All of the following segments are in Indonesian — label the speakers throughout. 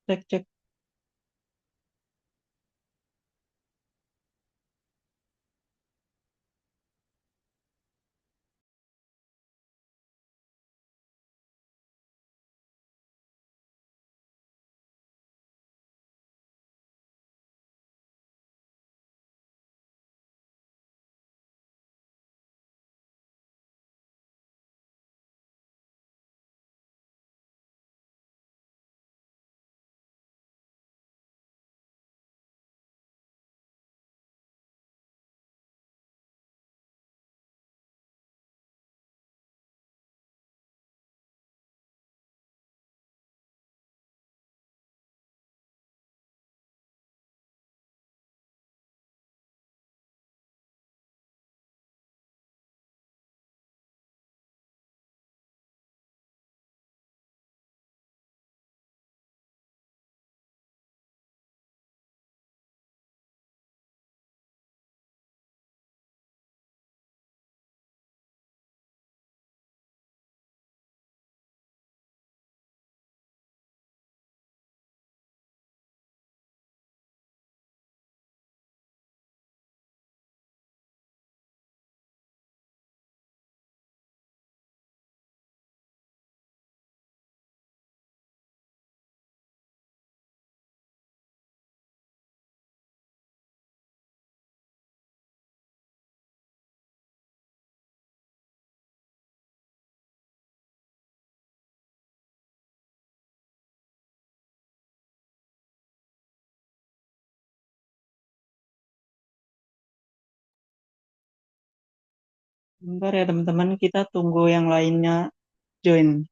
Speaker 1: Cek cek. Bentar ya teman-teman, kita tunggu yang lainnya join.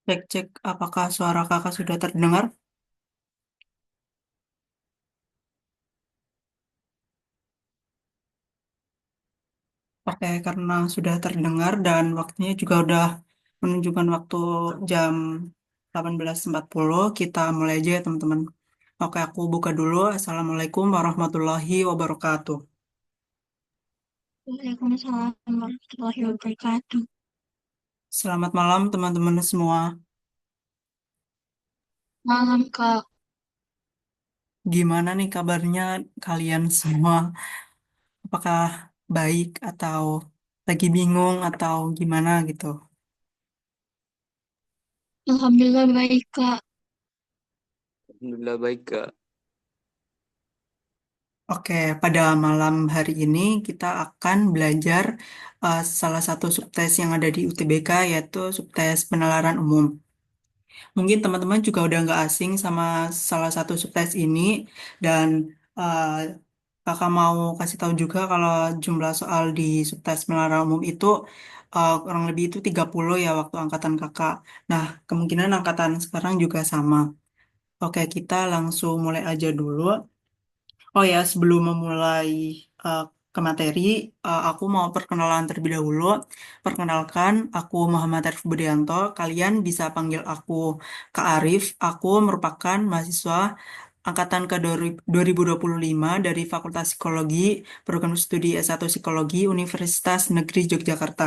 Speaker 1: Cek-cek apakah suara kakak sudah terdengar? Oke, karena sudah terdengar dan waktunya juga udah menunjukkan waktu jam 18.40, kita mulai aja ya teman-teman. Oke, aku buka dulu. Assalamualaikum warahmatullahi wabarakatuh.
Speaker 2: Waalaikumsalam warahmatullahi wabarakatuh.
Speaker 1: Selamat malam teman-teman semua.
Speaker 2: Malam, Kak.
Speaker 1: Gimana nih kabarnya kalian semua? Apakah baik atau lagi bingung atau gimana gitu?
Speaker 2: Alhamdulillah baik, Kak.
Speaker 3: Alhamdulillah baik Kak.
Speaker 1: Oke, pada malam hari ini kita akan belajar salah satu subtes yang ada di UTBK, yaitu subtes penalaran umum. Mungkin teman-teman juga udah nggak asing sama salah satu subtes ini, dan uh, kakak mau kasih tahu juga kalau jumlah soal di subtes penalaran umum itu kurang lebih itu 30 ya waktu angkatan kakak. Nah, kemungkinan angkatan sekarang juga sama. Oke, kita langsung mulai aja dulu. Oh ya, sebelum memulai uh, ke materi, aku mau perkenalan terlebih dahulu. Perkenalkan, aku Muhammad Arif Budianto. Kalian bisa panggil aku Kak Arif. Aku merupakan mahasiswa angkatan ke 2025 dari Fakultas Psikologi, Program Studi S1 Psikologi, Universitas Negeri Yogyakarta.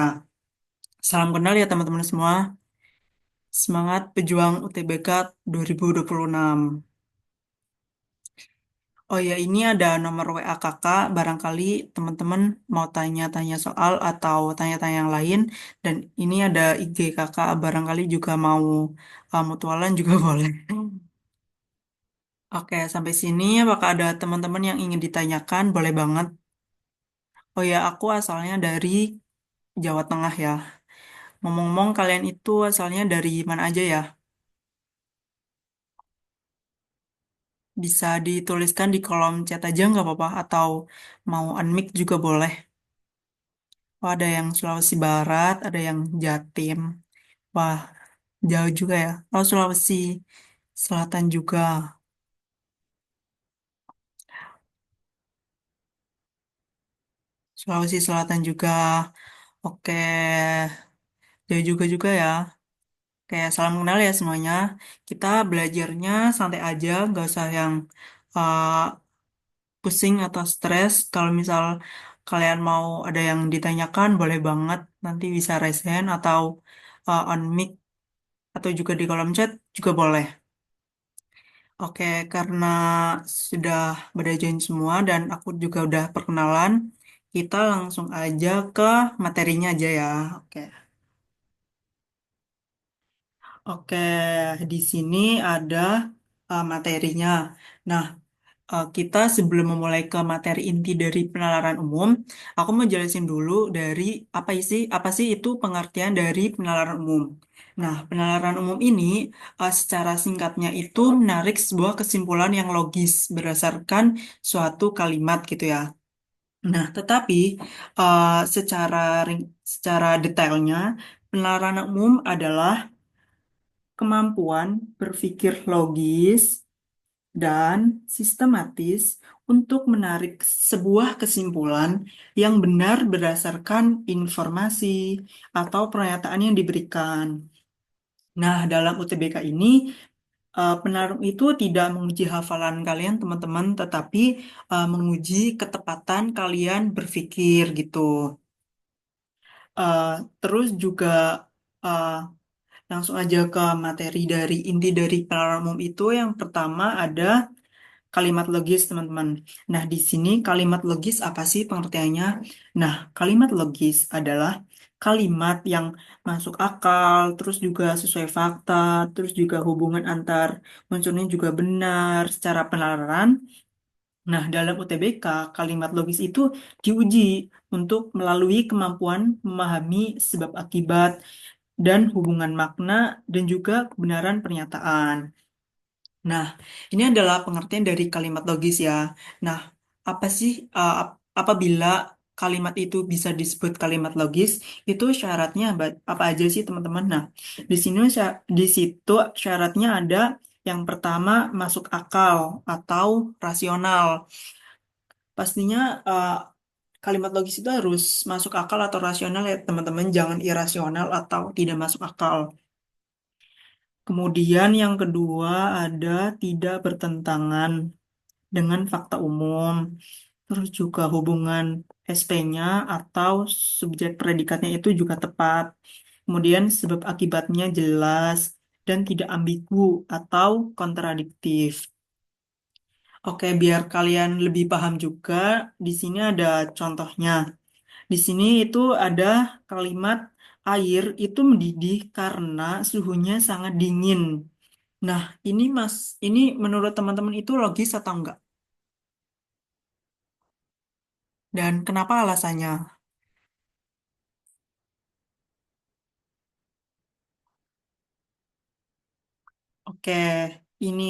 Speaker 1: Salam kenal ya teman-teman semua. Semangat pejuang UTBK 2026. Oh ya, ini ada nomor WA kakak. Barangkali teman-teman mau tanya-tanya soal atau tanya-tanya yang lain. Dan ini ada IG kakak. Barangkali juga mau mutualan juga boleh. Oke, sampai sini apakah ada teman-teman yang ingin ditanyakan? Boleh banget. Oh ya, aku asalnya dari Jawa Tengah ya. Ngomong-ngomong, kalian itu asalnya dari mana aja ya? Bisa dituliskan di kolom chat aja nggak apa-apa. Atau mau unmic juga boleh. Oh, ada yang Sulawesi Barat, ada yang Jatim. Wah, jauh juga ya. Oh, Sulawesi Selatan juga. Sulawesi Selatan juga. Oke, jauh juga ya. Kayak salam kenal ya semuanya. Kita belajarnya santai aja, nggak usah yang uh, pusing atau stres. Kalau misal kalian mau ada yang ditanyakan, boleh banget. Nanti bisa raise hand atau on mic atau juga di kolom chat juga boleh. Oke, karena sudah pada join semua dan aku juga udah perkenalan, kita langsung aja ke materinya aja ya. Oke, oke, di sini ada materinya. Nah, kita sebelum memulai ke materi inti dari penalaran umum, aku mau jelasin dulu dari apa sih itu pengertian dari penalaran umum. Nah, penalaran umum ini secara singkatnya itu menarik sebuah kesimpulan yang logis berdasarkan suatu kalimat gitu ya. Nah, tetapi secara secara detailnya penalaran umum adalah kemampuan berpikir logis dan sistematis untuk menarik sebuah kesimpulan yang benar berdasarkan informasi atau pernyataan yang diberikan. Nah, dalam UTBK ini, penaruh itu tidak menguji hafalan kalian, teman-teman, tetapi menguji ketepatan kalian berpikir gitu. Eh, Terus juga eh, langsung aja ke materi dari inti dari penaruh umum itu. Yang pertama ada kalimat logis, teman-teman. Nah, di sini kalimat logis apa sih pengertiannya? Nah, kalimat logis adalah kalimat yang masuk akal, terus juga sesuai fakta, terus juga hubungan antar unsurnya juga benar secara penalaran. Nah, dalam UTBK, kalimat logis itu diuji untuk melalui kemampuan memahami sebab akibat dan hubungan makna dan juga kebenaran pernyataan. Nah, ini adalah pengertian dari kalimat logis ya. Nah, apa sih apabila kalimat itu bisa disebut kalimat logis, itu syaratnya apa aja sih teman-teman? Nah, di situ syaratnya ada yang pertama masuk akal atau rasional. Pastinya kalimat logis itu harus masuk akal atau rasional ya teman-teman, jangan irasional atau tidak masuk akal. Kemudian yang kedua ada tidak bertentangan dengan fakta umum. Terus juga hubungan SP-nya atau subjek predikatnya itu juga tepat. Kemudian sebab akibatnya jelas dan tidak ambigu atau kontradiktif. Oke, biar kalian lebih paham juga, di sini ada contohnya. Di sini itu ada kalimat air itu mendidih karena suhunya sangat dingin. Nah, ini menurut teman-teman itu logis atau enggak? Dan kenapa alasannya? Oke, ini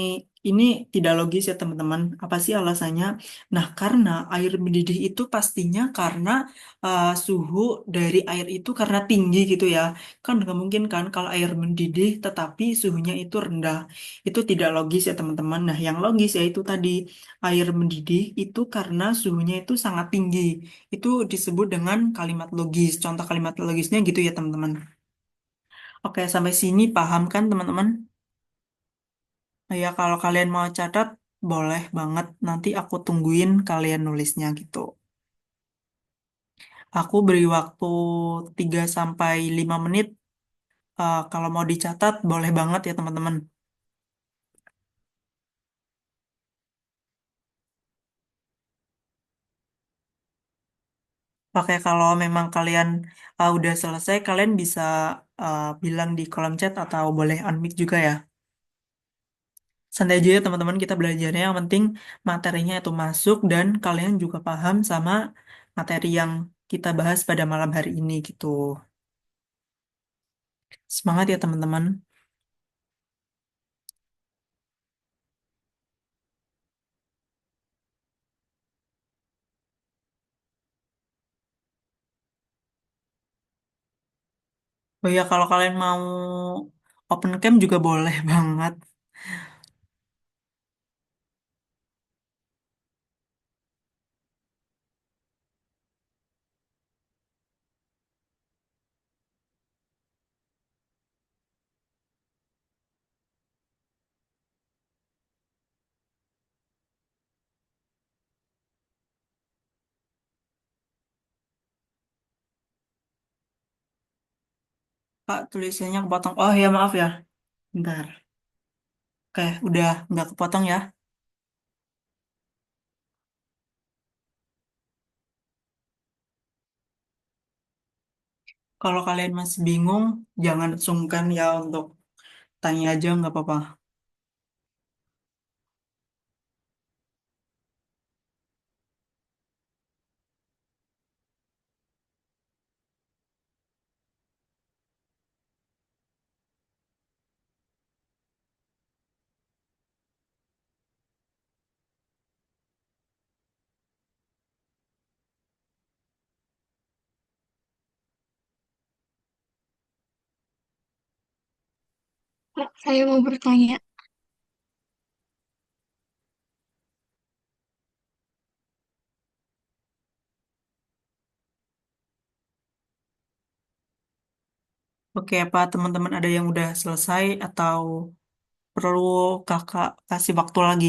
Speaker 1: ini tidak logis ya teman-teman. Apa sih alasannya? Nah, karena air mendidih itu pastinya karena suhu dari air itu karena tinggi gitu ya. Kan nggak mungkin kan kalau air mendidih tetapi suhunya itu rendah. Itu tidak logis ya teman-teman. Nah, yang logis yaitu tadi air mendidih itu karena suhunya itu sangat tinggi. Itu disebut dengan kalimat logis. Contoh kalimat logisnya gitu ya teman-teman. Oke, sampai sini paham kan teman-teman? Ya, kalau kalian mau catat, boleh banget. Nanti aku tungguin kalian nulisnya gitu. Aku beri waktu 3 sampai 5 menit. Kalau mau dicatat, boleh banget ya teman-teman. Oke, kalau memang kalian udah selesai, kalian bisa bilang di kolom chat atau boleh unmute juga ya. Santai aja ya teman-teman, kita belajarnya. Yang penting materinya itu masuk dan kalian juga paham sama materi yang kita bahas pada malam hari ini gitu. Semangat ya teman-teman. Oh ya, kalau kalian mau open camp juga boleh banget. Kak, tulisannya kepotong. Oh ya, maaf ya. Bentar. Oke, udah nggak kepotong ya. Kalau kalian masih bingung, jangan sungkan ya untuk tanya aja, nggak apa-apa.
Speaker 2: Kak, saya mau bertanya.
Speaker 1: Oke, apa teman-teman ada yang udah selesai atau perlu kakak kasih waktu lagi?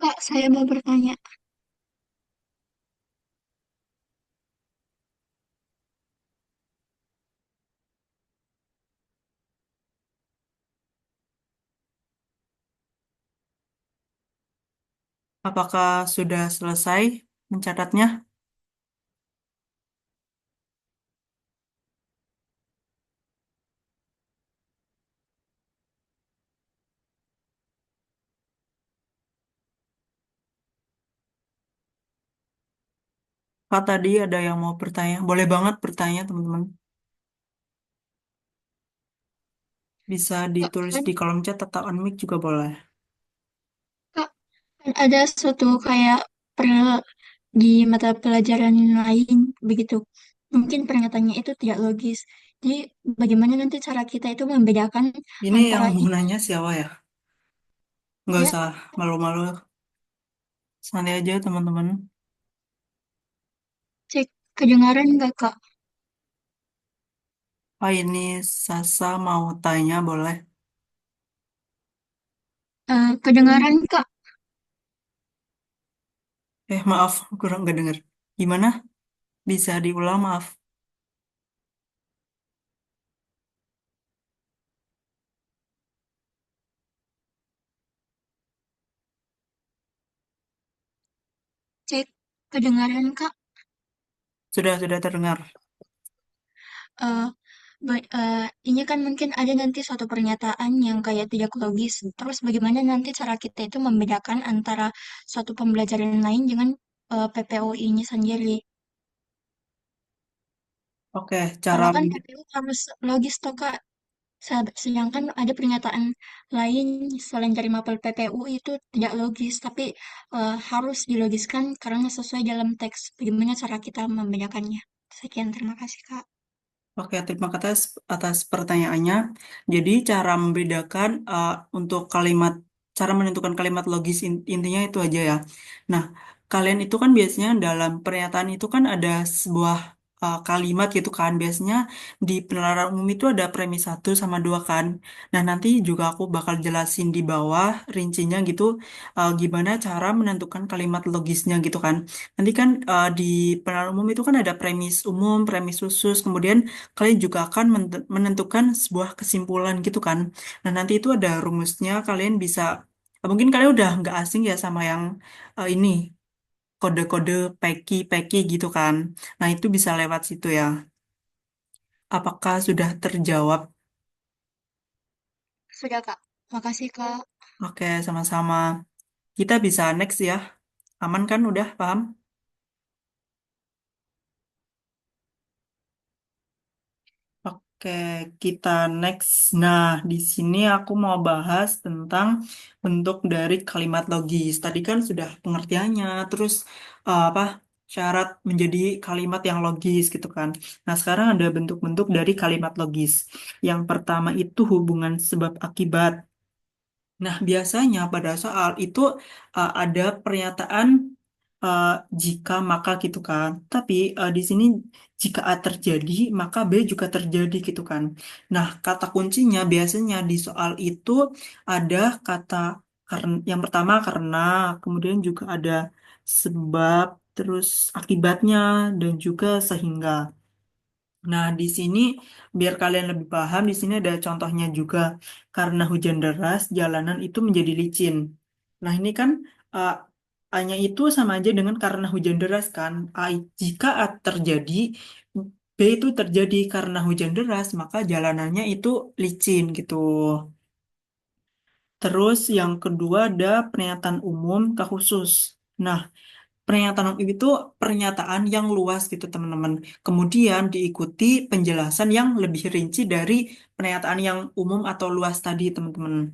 Speaker 2: Kak, saya mau bertanya.
Speaker 1: Apakah sudah selesai mencatatnya? Kak tadi ada yang mau bertanya. Boleh banget bertanya, teman-teman. Bisa
Speaker 2: Kak,
Speaker 1: ditulis
Speaker 2: kan,
Speaker 1: di kolom chat atau unmic juga boleh.
Speaker 2: Kak, kan ada suatu kayak per, di mata pelajaran lain begitu. Mungkin pernyataannya itu tidak logis. Jadi bagaimana nanti cara kita itu membedakan
Speaker 1: Ini yang
Speaker 2: antara
Speaker 1: mau nanya siapa ya? Nggak
Speaker 2: ya
Speaker 1: usah malu-malu. Santai aja, teman-teman.
Speaker 2: cek kedengaran nggak Kak?
Speaker 1: Oh, ini Sasa mau tanya, boleh?
Speaker 2: Kedengaran Kak?
Speaker 1: Maaf, kurang nggak denger. Gimana? Bisa diulang, maaf.
Speaker 2: Cek kedengaran Kak?
Speaker 1: Sudah terdengar.
Speaker 2: Eh, ini kan mungkin ada nanti suatu pernyataan yang kayak tidak logis. Terus bagaimana nanti cara kita itu membedakan antara suatu pembelajaran lain dengan PPOI-nya sendiri.
Speaker 1: Oke, cara...
Speaker 2: Kalau kan PPO harus logis toh Kak. Sedangkan ada pernyataan lain selain dari mapel PPU itu tidak logis, tapi harus dilogiskan karena sesuai dalam teks. Bagaimana cara kita membedakannya? Sekian, terima kasih Kak.
Speaker 1: Oke, terima kasih atas pertanyaannya. Jadi, cara membedakan untuk kalimat, cara menentukan kalimat logis intinya itu aja ya. Nah, kalian itu kan biasanya dalam pernyataan itu kan ada sebuah kalimat gitu kan. Biasanya di penalaran umum itu ada premis satu sama dua kan. Nah, nanti juga aku bakal jelasin di bawah rincinya gitu, gimana cara menentukan kalimat logisnya gitu kan. Nanti kan di penalaran umum itu kan ada premis umum, premis khusus, kemudian kalian juga akan menentukan sebuah kesimpulan gitu kan. Nah, nanti itu ada rumusnya, kalian bisa, mungkin kalian udah nggak asing ya sama yang ini, kode-kode PECI gitu kan. Nah, itu bisa lewat situ ya. Apakah sudah terjawab?
Speaker 2: Sudah Kak. Makasih Kak.
Speaker 1: Oke, sama-sama. Kita bisa next ya. Aman kan? Udah paham? Oke, kita next. Nah, di sini aku mau bahas tentang bentuk dari kalimat logis. Tadi kan sudah pengertiannya, terus apa syarat menjadi kalimat yang logis gitu kan. Nah, sekarang ada bentuk-bentuk dari kalimat logis. Yang pertama itu hubungan sebab akibat. Nah, biasanya pada soal itu ada pernyataan uh, jika maka gitu kan. Tapi di sini jika A terjadi, maka B juga terjadi gitu kan. Nah, kata kuncinya biasanya di soal itu ada kata karena, yang pertama karena, kemudian juga ada sebab, terus akibatnya, dan juga sehingga. Nah, di sini biar kalian lebih paham, di sini ada contohnya juga. Karena hujan deras, jalanan itu menjadi licin. Nah, ini kan uh, A-nya itu sama aja dengan karena hujan deras kan. Jika A terjadi, B itu terjadi karena hujan deras, maka jalanannya itu licin gitu. Terus yang kedua ada pernyataan umum ke khusus. Nah, pernyataan umum itu pernyataan yang luas gitu teman-teman. Kemudian diikuti penjelasan yang lebih rinci dari pernyataan yang umum atau luas tadi teman-teman.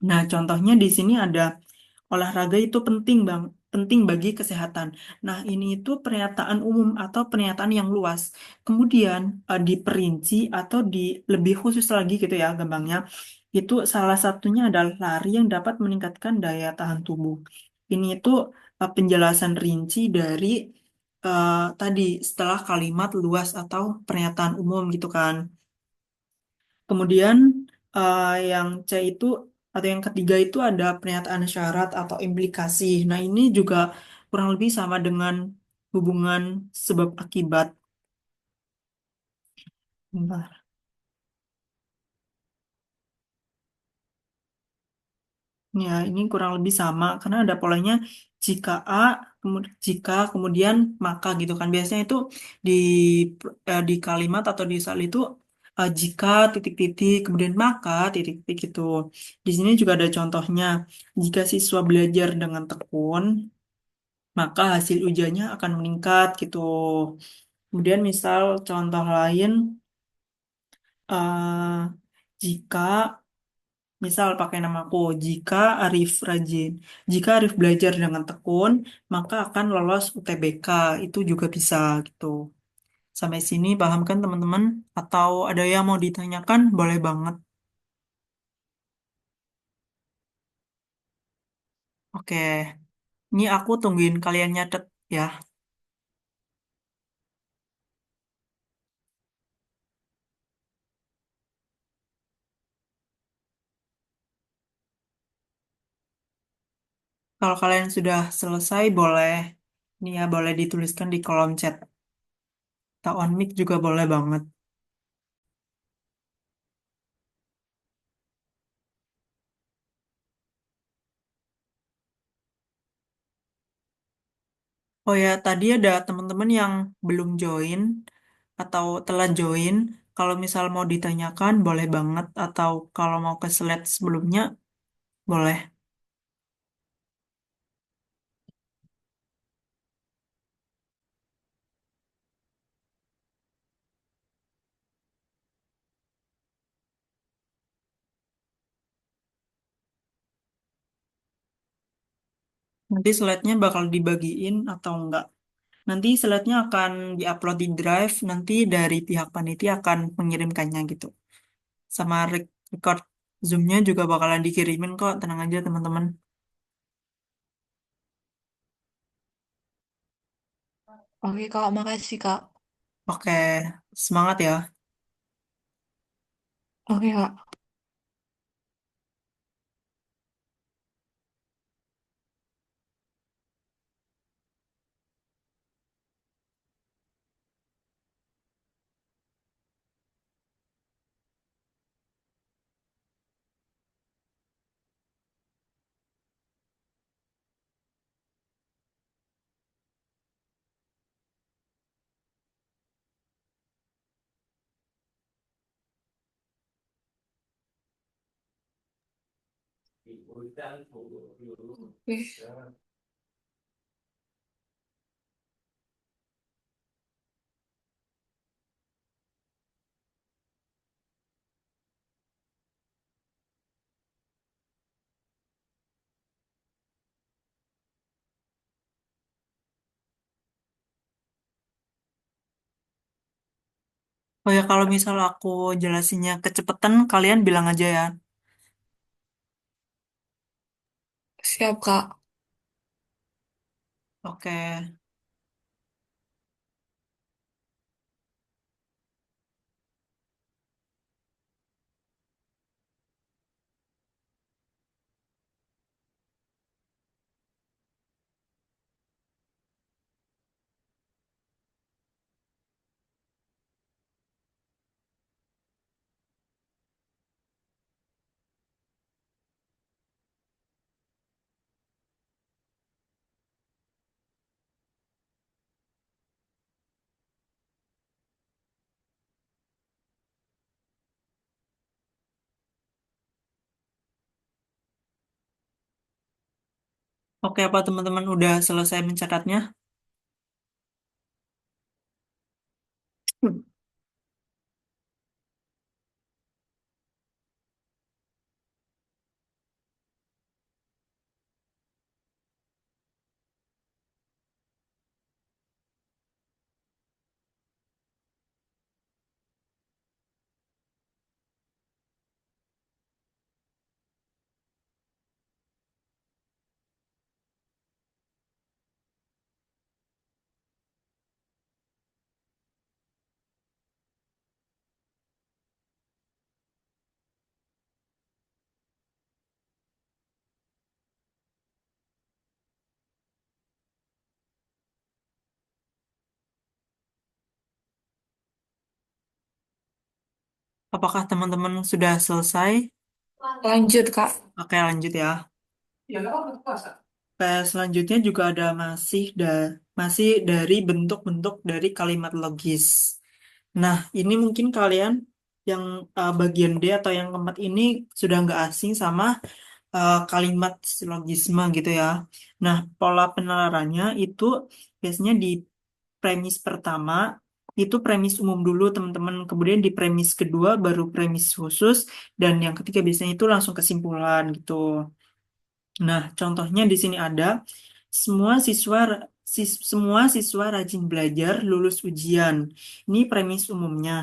Speaker 1: Nah, contohnya di sini ada olahraga itu penting bang, penting bagi kesehatan. Nah, ini itu pernyataan umum atau pernyataan yang luas. Kemudian diperinci atau di lebih khusus lagi gitu ya gampangnya. Itu salah satunya adalah lari yang dapat meningkatkan daya tahan tubuh. Ini itu penjelasan rinci dari tadi setelah kalimat luas atau pernyataan umum gitu kan. Kemudian yang C itu atau yang ketiga itu ada pernyataan syarat atau implikasi. Nah, ini juga kurang lebih sama dengan hubungan sebab akibat. Bentar. Ya, ini kurang lebih sama karena ada polanya jika A, jika kemudian maka gitu kan. Biasanya itu di di kalimat atau di soal itu jika titik-titik kemudian maka titik-titik itu. Di sini juga ada contohnya. Jika siswa belajar dengan tekun, maka hasil ujiannya akan meningkat gitu. Kemudian misal contoh lain, eh, jika misal pakai namaku, jika Arif belajar dengan tekun, maka akan lolos UTBK, itu juga bisa gitu. Sampai sini paham kan teman-teman? Atau ada yang mau ditanyakan? Boleh banget. Oke, ini aku tungguin kalian nyatet ya. Kalau kalian sudah selesai, boleh ini ya boleh dituliskan di kolom chat. Atau on mic juga boleh banget. Oh ya, tadi ada teman-teman yang belum join atau telah join. Kalau misal mau ditanyakan, boleh banget. Atau kalau mau ke slide sebelumnya, boleh. Nanti slide-nya bakal dibagiin atau enggak. Nanti slide-nya akan diupload di Drive. Nanti dari pihak panitia akan mengirimkannya gitu. Sama record Zoom-nya juga bakalan dikirimin kok. Tenang aja teman-teman.
Speaker 4: Oke Kak, makasih Kak.
Speaker 1: Oke, semangat ya.
Speaker 4: Oke Kak. Oke.
Speaker 1: Oh ya, kalau misal aku jelasinnya kecepatan, kalian bilang aja ya.
Speaker 4: Siap Kak.
Speaker 1: Oke. Oke, apa teman-teman udah selesai mencatatnya? Hmm. Apakah teman-teman sudah selesai?
Speaker 4: Lanjut Kak.
Speaker 1: Oke, lanjut ya. Selanjutnya juga ada masih dari bentuk-bentuk dari kalimat logis. Nah, ini mungkin kalian yang bagian D atau yang keempat ini sudah nggak asing sama kalimat silogisme gitu ya. Nah, pola penalarannya itu biasanya di premis pertama itu premis umum dulu teman-teman. Kemudian di premis kedua baru premis khusus dan yang ketiga biasanya itu langsung kesimpulan gitu. Nah, contohnya di sini ada semua siswa semua siswa rajin belajar lulus ujian. Ini premis umumnya.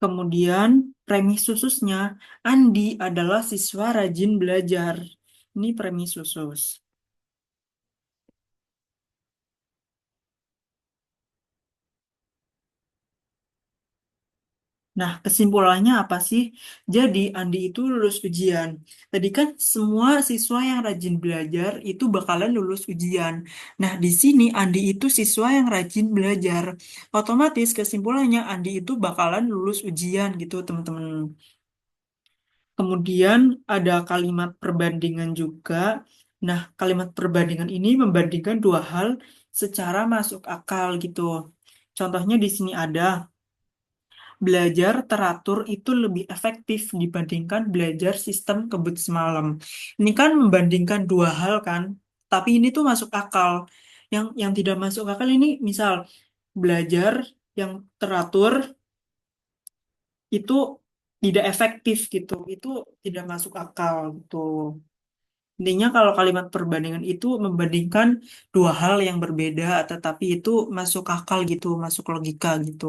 Speaker 1: Kemudian premis khususnya Andi adalah siswa rajin belajar. Ini premis khusus. Nah, kesimpulannya apa sih? Jadi, Andi itu lulus ujian. Tadi kan semua siswa yang rajin belajar itu bakalan lulus ujian. Nah, di sini Andi itu siswa yang rajin belajar. Otomatis kesimpulannya Andi itu bakalan lulus ujian gitu, teman-teman. Kemudian ada kalimat perbandingan juga. Nah, kalimat perbandingan ini membandingkan dua hal secara masuk akal gitu. Contohnya di sini ada belajar teratur itu lebih efektif dibandingkan belajar sistem kebut semalam. Ini kan membandingkan dua hal kan, tapi ini tuh masuk akal. Yang tidak masuk akal ini misal belajar yang teratur itu tidak efektif gitu. Itu tidak masuk akal gitu. Intinya kalau kalimat perbandingan itu membandingkan dua hal yang berbeda, tetapi itu masuk akal gitu, masuk logika gitu.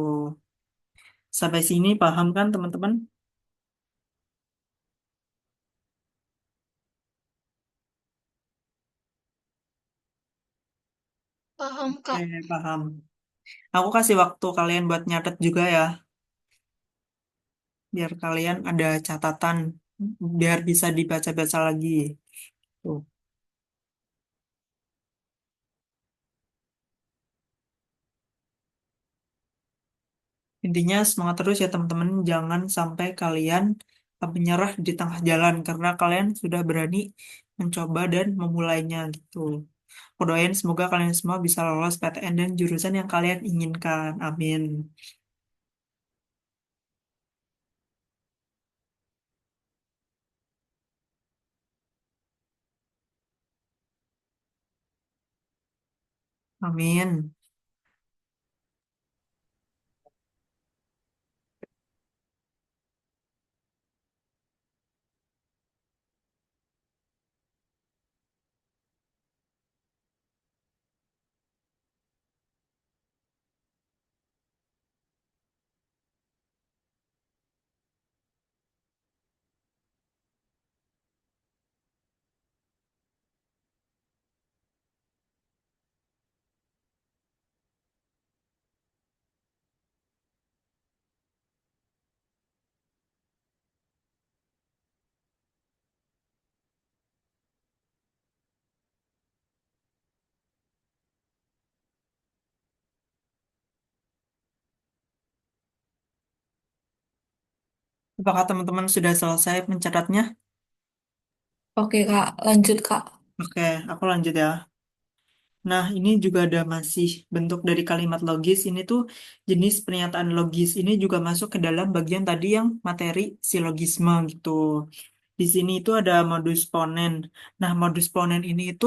Speaker 1: Sampai sini paham kan teman-teman?
Speaker 2: Paham,
Speaker 1: Oke,
Speaker 2: Kak.
Speaker 1: paham. Aku kasih waktu kalian buat nyatet juga ya, biar kalian ada catatan, biar bisa dibaca-baca lagi. Tuh. Intinya semangat terus ya teman-teman, jangan sampai kalian menyerah di tengah jalan karena kalian sudah berani mencoba dan memulainya gitu. Aku doain semoga kalian semua bisa lolos PTN dan jurusan yang kalian inginkan. Amin. Amin. Apakah teman-teman sudah selesai mencatatnya?
Speaker 4: Oke, Kak. Lanjut, Kak.
Speaker 1: Oke, aku lanjut ya. Nah, ini juga ada masih bentuk dari kalimat logis. Ini tuh jenis pernyataan logis. Ini juga masuk ke dalam bagian tadi yang materi silogisme gitu. Di sini itu ada modus ponen. Nah, modus ponen ini itu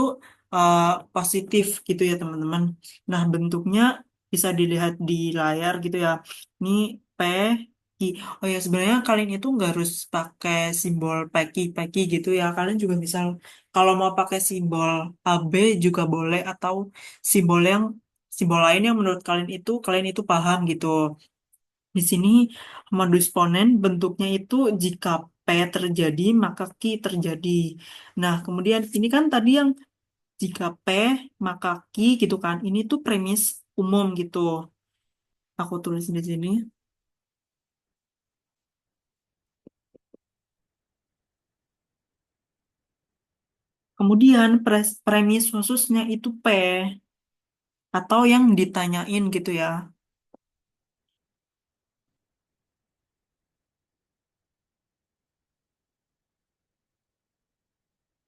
Speaker 1: uh, positif gitu ya teman-teman. Nah, bentuknya bisa dilihat di layar gitu ya. Ini P, I. Oh ya, sebenarnya kalian itu nggak harus pakai simbol peki gitu ya. Kalian juga bisa kalau mau pakai simbol AB juga boleh atau simbol yang simbol lain yang menurut kalian itu paham gitu. Di sini modus ponen bentuknya itu jika P terjadi maka Q terjadi. Nah, kemudian ini kan tadi yang jika P maka Q gitu kan. Ini tuh premis umum gitu. Aku tulis di sini. Kemudian premis khususnya itu P atau yang ditanyain gitu ya.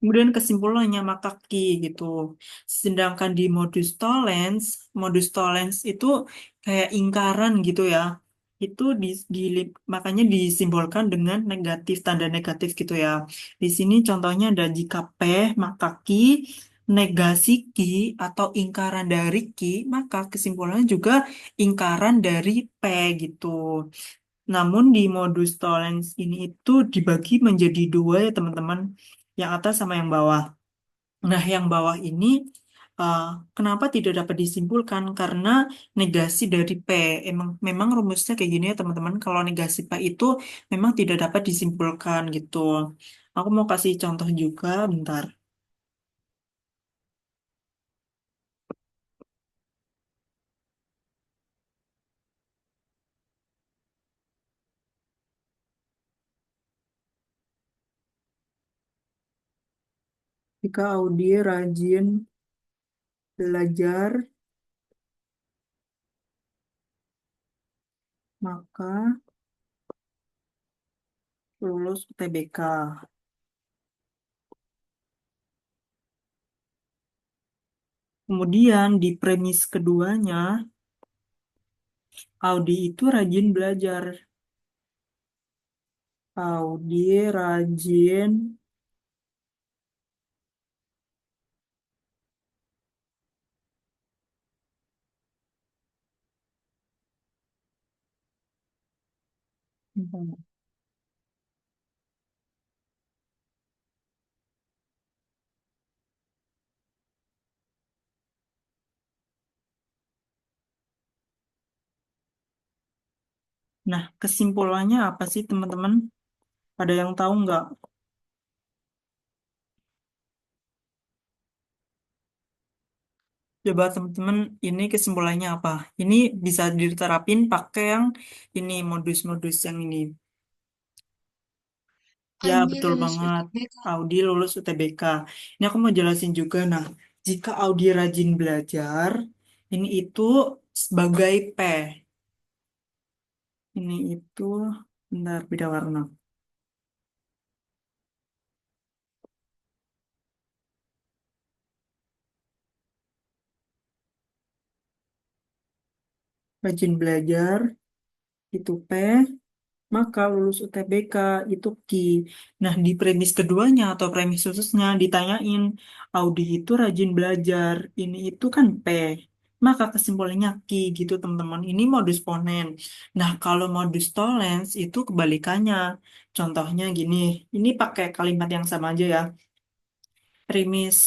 Speaker 1: Kemudian kesimpulannya maka Ki gitu. Sedangkan di modus tollens itu kayak ingkaran gitu ya. Itu makanya disimbolkan dengan negatif, tanda negatif gitu ya. Di sini contohnya ada jika P maka Ki, negasi Ki atau ingkaran dari Ki, maka kesimpulannya juga ingkaran dari P gitu. Namun di modus tollens ini itu dibagi menjadi dua ya teman-teman, yang atas sama yang bawah. Nah, yang bawah ini uh, kenapa tidak dapat disimpulkan? Karena negasi dari P. Memang rumusnya kayak gini ya teman-teman. Kalau negasi P itu memang tidak dapat disimpulkan gitu. Aku mau kasih contoh juga, bentar. Jika Audi rajin belajar, maka lulus UTBK. Kemudian di premis keduanya, Audi itu rajin belajar. Audi rajin Nah, kesimpulannya apa sih teman-teman? Ada yang tahu nggak? Coba teman-teman, ini kesimpulannya apa? Ini bisa diterapin pakai yang ini, modus-modus yang ini. Ya,
Speaker 2: Audi
Speaker 1: betul
Speaker 2: lulus
Speaker 1: banget.
Speaker 2: UTBK.
Speaker 1: Audi lulus UTBK. Ini aku mau jelasin juga. Nah, jika Audi rajin belajar, ini itu sebagai P. Ini itu, bentar, beda warna. Rajin belajar, itu P. Maka lulus UTBK itu Ki. Nah, di premis keduanya atau premis khususnya ditanyain, Audi itu rajin belajar, ini itu kan P. Maka kesimpulannya Ki gitu teman-teman. Ini modus ponen. Nah, kalau modus tollens itu kebalikannya. Contohnya gini, ini pakai kalimat yang sama aja ya. Premis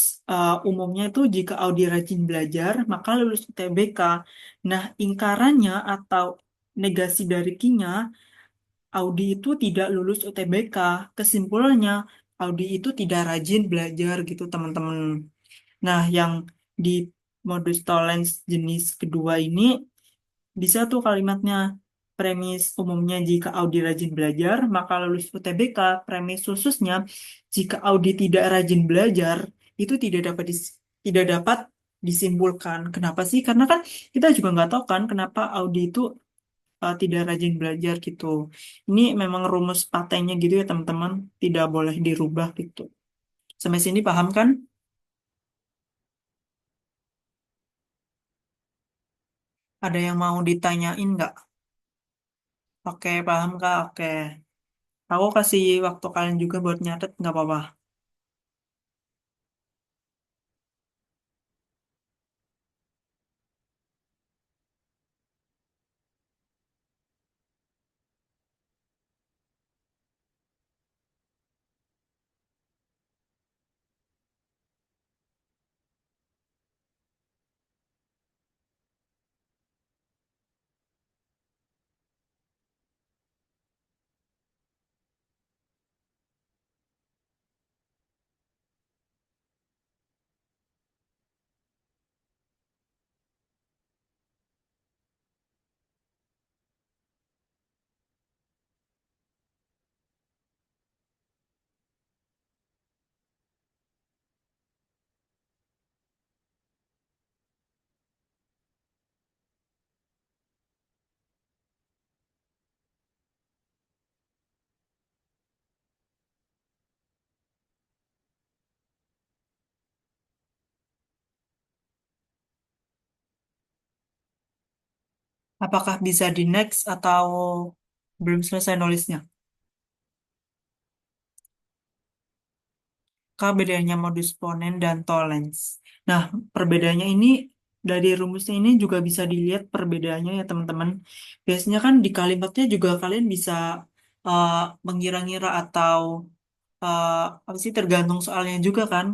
Speaker 1: umumnya itu jika Audi rajin belajar, maka lulus UTBK. Nah, ingkarannya atau negasi dari Kinya, Audi itu tidak lulus UTBK. Kesimpulannya, Audi itu tidak rajin belajar gitu, teman-teman. Nah, yang di modus tollens jenis kedua ini bisa tuh kalimatnya. Premis umumnya jika Audi rajin belajar, maka lulus UTBK. Premis khususnya jika Audi tidak rajin belajar, itu tidak dapat disimpulkan. Kenapa sih? Karena kan kita juga nggak tahu kan kenapa Audi itu tidak rajin belajar gitu. Ini memang rumus patennya gitu ya teman-teman, tidak boleh dirubah gitu. Sampai sini paham kan? Ada yang mau ditanyain nggak? Oke, paham Kak? Oke. Aku kasih waktu kalian juga buat nyatet, nggak apa-apa. Apakah bisa di next atau belum selesai nulisnya? Kak, bedanya modus ponen dan tollens. Nah, perbedaannya ini dari rumusnya ini juga bisa dilihat perbedaannya ya teman-teman. Biasanya kan di kalimatnya juga kalian bisa uh, mengira-ngira atau uh, apa sih tergantung soalnya juga kan.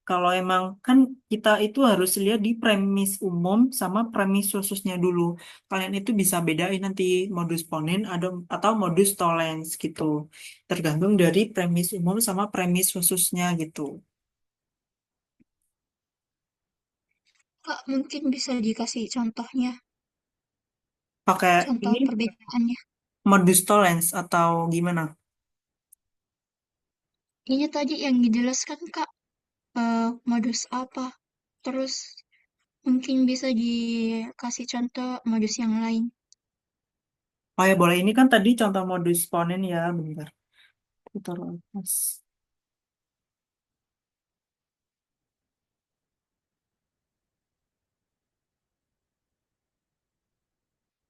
Speaker 1: Kalau emang kan kita itu harus lihat di premis umum sama premis khususnya dulu. Kalian itu bisa bedain nanti modus ponen atau modus tollens gitu. Tergantung dari premis umum sama premis khususnya gitu.
Speaker 2: Kak, mungkin bisa dikasih contohnya,
Speaker 1: Pakai
Speaker 2: contoh
Speaker 1: ini
Speaker 2: perbedaannya.
Speaker 1: modus tollens atau gimana?
Speaker 2: Ini tadi yang dijelaskan, Kak, modus apa. Terus mungkin bisa dikasih contoh modus yang lain.
Speaker 1: Oh ya boleh, ini kan tadi contoh modus ponen ya, bentar. Aku taruh atas.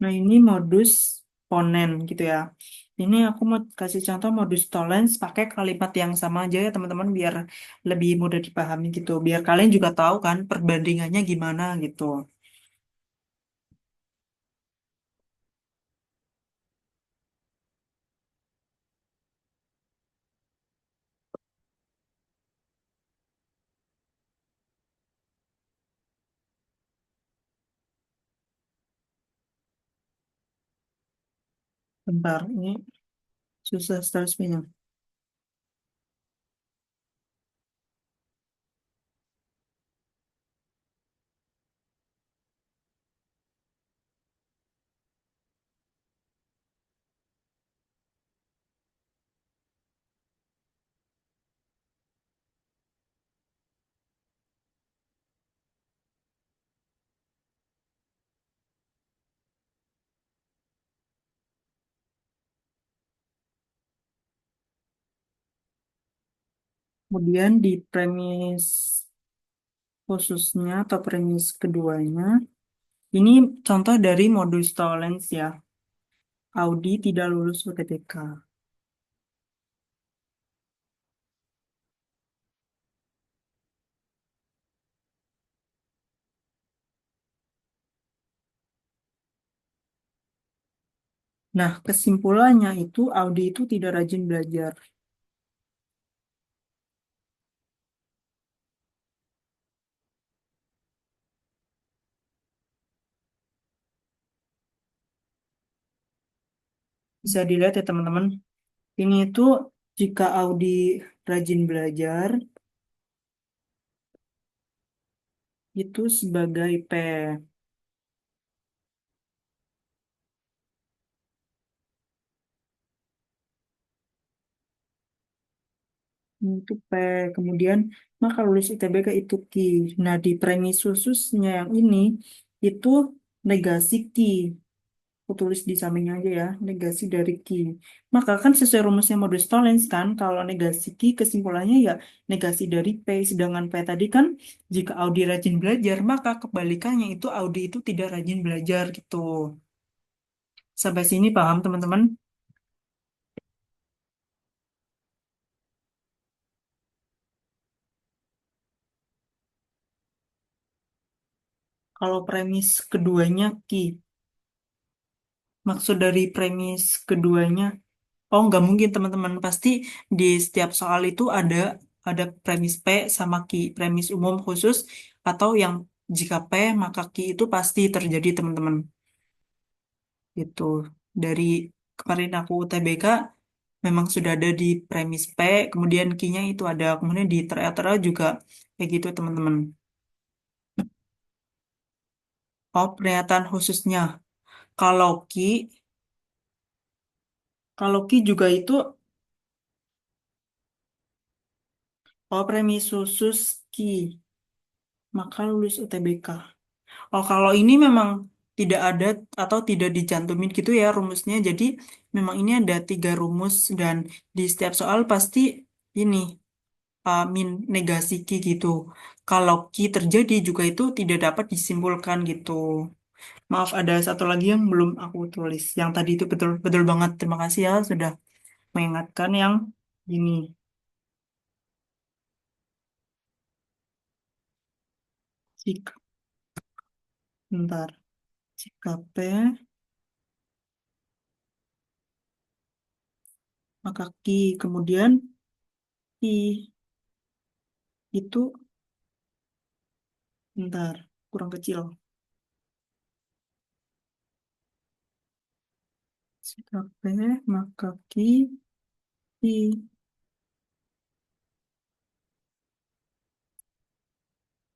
Speaker 1: Nah ini modus ponen gitu ya. Ini aku mau kasih contoh modus tollens pakai kalimat yang sama aja ya teman-teman biar lebih mudah dipahami gitu. Biar kalian juga tahu kan perbandingannya gimana gitu. Bentar, ini susah seterusnya. Kemudian di premis khususnya atau premis keduanya, ini contoh dari modus tollens ya. Audi tidak lulus UTBK. Nah, kesimpulannya itu Audi itu tidak rajin belajar. Bisa dilihat ya teman-teman. Ini itu jika Audi rajin belajar, itu sebagai P. Ini itu P. Kemudian, maka lulus ITBK itu Q. Nah, di premis khususnya yang ini, itu negasi Q. Aku tulis di sampingnya aja ya, negasi dari Q. Maka kan sesuai rumusnya modus tollens kan, kalau negasi Q kesimpulannya ya negasi dari P. Sedangkan P tadi kan jika Audi rajin belajar, maka kebalikannya itu Audi itu tidak rajin belajar gitu. Sampai sini paham teman-teman? Kalau premis keduanya Q. Maksud dari premis keduanya, oh nggak mungkin teman-teman. Pasti di setiap soal itu ada premis P sama Q, premis umum khusus atau yang jika P maka Q itu pasti terjadi teman-teman. Gitu. Dari kemarin aku UTBK memang sudah ada di premis P, kemudian Q-nya itu ada, kemudian di tera juga kayak gitu teman-teman. Oh, pernyataan khususnya. Kalau Q, kalau Q juga itu, oh premis khusus Q. Maka lulus UTBK. Oh, kalau ini memang tidak ada atau tidak dicantumin gitu ya rumusnya. Jadi memang ini ada 3 rumus dan di setiap soal pasti ini min negasi Ki gitu. Kalau Ki terjadi juga itu tidak dapat disimpulkan gitu. Maaf, ada satu lagi yang belum aku tulis. Yang tadi itu betul betul banget. Terima kasih ya sudah mengingatkan yang ini. Sikap, bentar. Sikap maka ki, kemudian i itu bentar, kurang kecil. Sikap maka ki i,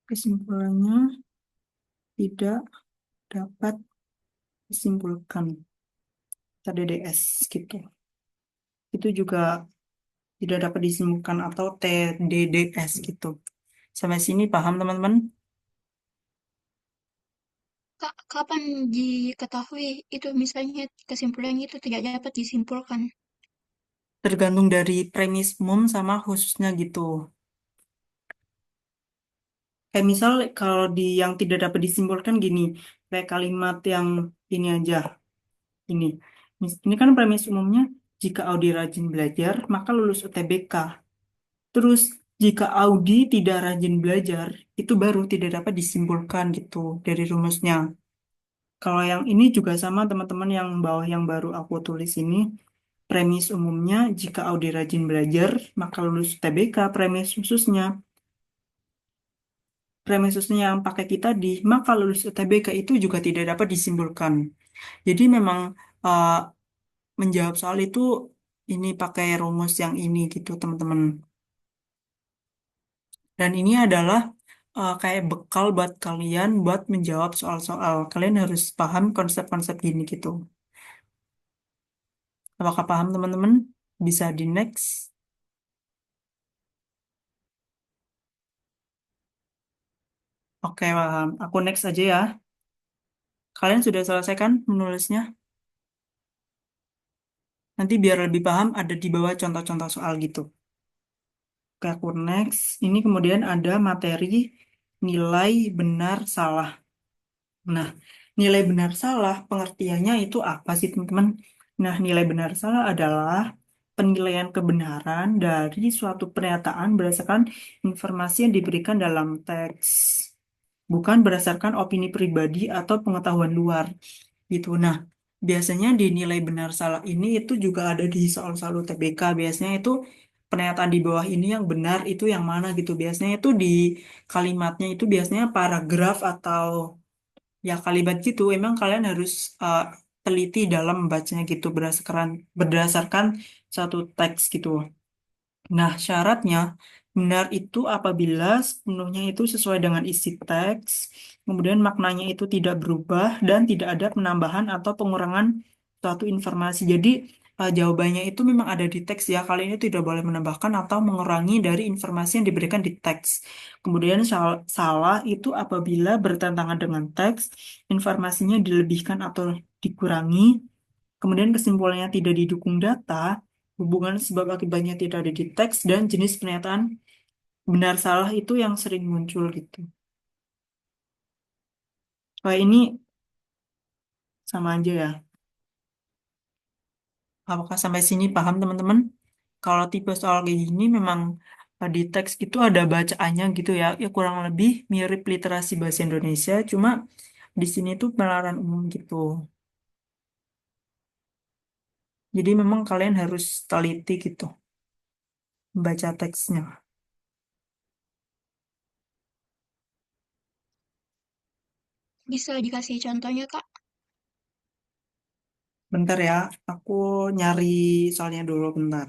Speaker 1: kesimpulannya tidak dapat disimpulkan. TDDS gitu. Itu juga tidak dapat disimpulkan atau TDDS gitu. Sampai sini paham teman-teman?
Speaker 2: Kak, kapan diketahui itu misalnya kesimpulannya itu tidak dapat disimpulkan?
Speaker 1: Tergantung dari premis umum sama khususnya gitu. Kayak misal kalau di yang tidak dapat disimpulkan gini, kayak kalimat yang ini aja, ini. Ini kan premis umumnya, jika Audi rajin belajar, maka lulus UTBK. Terus, jika Audi tidak rajin belajar, itu baru tidak dapat disimpulkan gitu dari rumusnya. Kalau yang ini juga sama teman-teman yang bawah yang baru aku tulis ini, premis umumnya, jika Audi rajin belajar, maka lulus UTBK. Premis khususnya yang pakai kita di maka lulus UTBK itu juga tidak dapat disimpulkan. Jadi memang uh, menjawab soal itu ini pakai rumus yang ini gitu teman-teman. Dan ini adalah kayak bekal buat kalian buat menjawab soal-soal. Kalian harus paham konsep-konsep gini gitu. Apakah paham teman-teman? Bisa di next. Oke, paham. Aku next aja ya. Kalian sudah selesai kan menulisnya? Nanti biar lebih paham ada di bawah contoh-contoh soal gitu. Oke, aku next. Ini kemudian ada materi nilai benar salah. Nah, nilai benar salah pengertiannya itu apa sih teman-teman? Nah, nilai benar salah adalah penilaian kebenaran dari suatu pernyataan berdasarkan informasi yang diberikan dalam teks, bukan berdasarkan opini pribadi atau pengetahuan luar gitu. Nah, biasanya di nilai benar salah ini itu juga ada di soal-soal UTBK. Biasanya itu pernyataan di bawah ini yang benar itu yang mana gitu. Biasanya itu di kalimatnya itu biasanya paragraf atau ya kalimat gitu. Emang kalian harus uh, teliti dalam membacanya gitu berdasarkan satu teks gitu. Nah, syaratnya benar itu apabila sepenuhnya itu sesuai dengan isi teks, kemudian maknanya itu tidak berubah dan tidak ada penambahan atau pengurangan suatu informasi. Jadi, jawabannya itu memang ada di teks ya. Kali ini tidak boleh menambahkan atau mengurangi dari informasi yang diberikan di teks. Kemudian salah itu apabila bertentangan dengan teks, informasinya dilebihkan atau dikurangi, kemudian kesimpulannya tidak didukung data, hubungan sebab akibatnya tidak ada di teks, dan jenis pernyataan benar salah itu yang sering muncul gitu. Wah, ini sama aja ya. Apakah sampai sini paham teman-teman? Kalau tipe soal kayak gini memang di teks itu ada bacaannya gitu ya. Ya kurang lebih mirip literasi bahasa Indonesia, cuma di sini tuh penalaran umum gitu. Jadi memang kalian harus teliti gitu baca teksnya.
Speaker 2: Bisa dikasih contohnya, Kak?
Speaker 1: Bentar ya, aku nyari soalnya dulu bentar.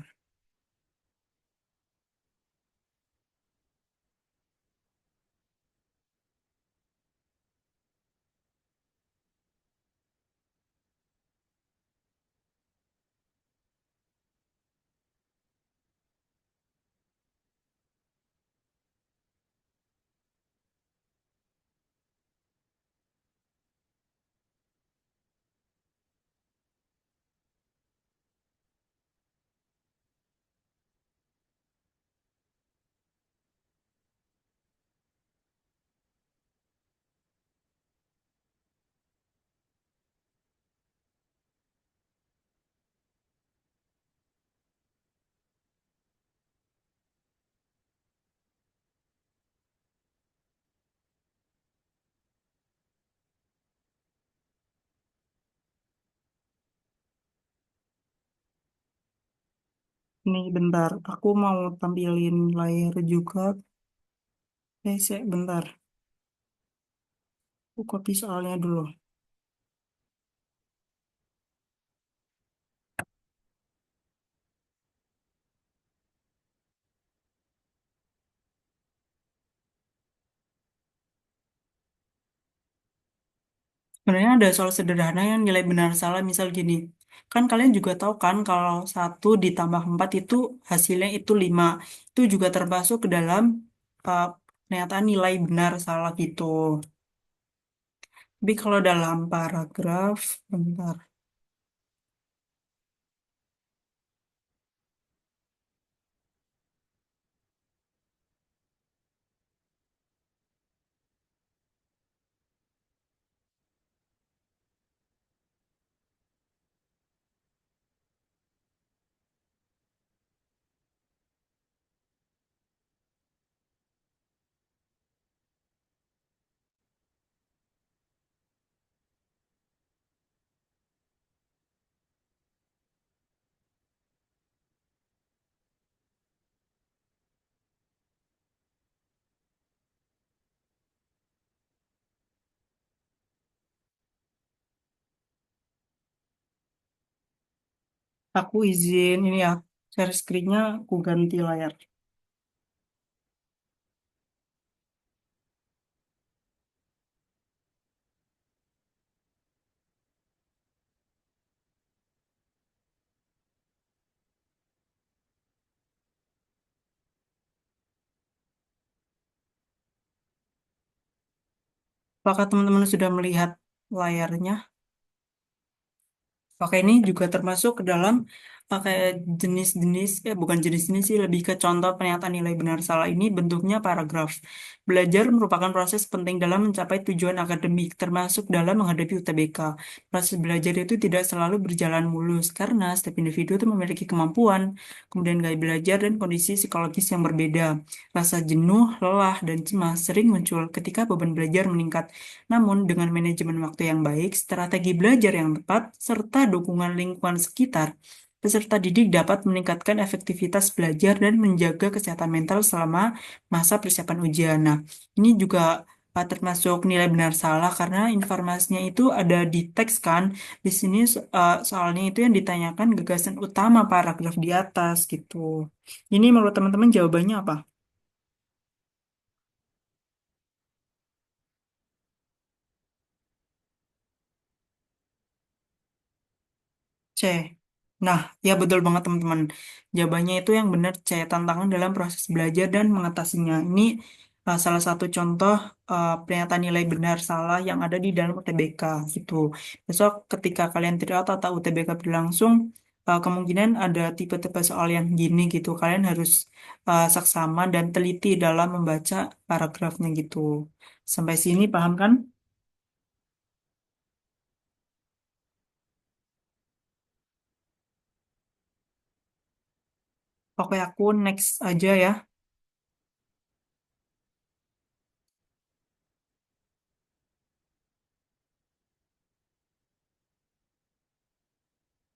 Speaker 1: Nih, bentar. Aku mau tampilin layar juga. Bentar. Aku copy soalnya dulu. Sebenarnya ada soal sederhana yang nilai benar salah. Misal gini. Kan kalian juga tahu kan kalau 1 ditambah 4 itu hasilnya itu 5. Itu juga termasuk ke dalam uh, pernyataan nilai benar salah gitu. Tapi kalau dalam paragraf, bentar. Aku izin ini ya, share screen-nya aku ganti layar. Apakah teman-teman sudah melihat layarnya? Pakai ini juga termasuk ke dalam pakai jenis-jenis, bukan jenis-jenis sih, lebih ke contoh pernyataan nilai benar salah ini bentuknya paragraf. Belajar merupakan proses penting dalam mencapai tujuan akademik, termasuk dalam menghadapi UTBK. Proses belajar itu tidak selalu berjalan mulus, karena setiap individu itu memiliki kemampuan, kemudian gaya belajar dan kondisi psikologis yang berbeda. Rasa jenuh, lelah, dan cemas sering muncul ketika beban belajar meningkat. Namun, dengan manajemen waktu yang baik, strategi belajar yang tepat, serta dukungan lingkungan sekitar, peserta didik dapat meningkatkan efektivitas belajar dan menjaga kesehatan mental selama masa persiapan ujian. Nah, ini juga termasuk nilai benar salah karena informasinya itu ada di teks kan. Di sini soalnya itu yang ditanyakan gagasan utama paragraf di atas gitu. Ini menurut teman-teman jawabannya apa? C. Nah, ya betul banget teman-teman. Jawabannya itu yang benar C. Tantangan dalam proses belajar dan mengatasinya. Ini salah satu contoh pernyataan nilai benar salah yang ada di dalam UTBK gitu. Besok ketika kalian tidak atau UTBK berlangsung, kemungkinan ada tipe-tipe soal yang gini gitu. Kalian harus saksama dan teliti dalam membaca paragrafnya gitu. Sampai sini paham kan? Oke, aku next aja ya.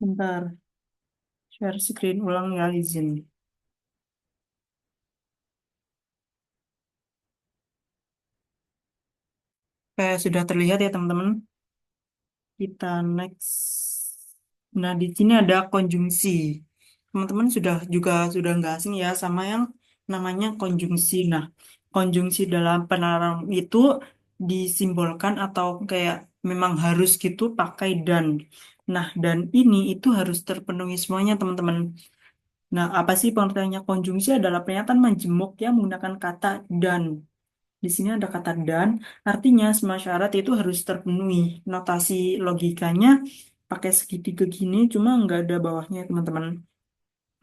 Speaker 1: Bentar. Share screen ulang ya, izin. Kayak sudah terlihat ya teman-teman. Kita next. Nah, di sini ada konjungsi. Teman-teman sudah nggak asing ya sama yang namanya konjungsi. Nah, konjungsi dalam penalaran itu disimbolkan atau kayak memang harus gitu pakai dan. Nah, dan ini itu harus terpenuhi semuanya teman-teman. Nah, apa sih pengertiannya konjungsi adalah pernyataan majemuk yang menggunakan kata dan. Di sini ada kata dan, artinya semua syarat itu harus terpenuhi. Notasi logikanya pakai segitiga gini, cuma nggak ada bawahnya, teman-teman.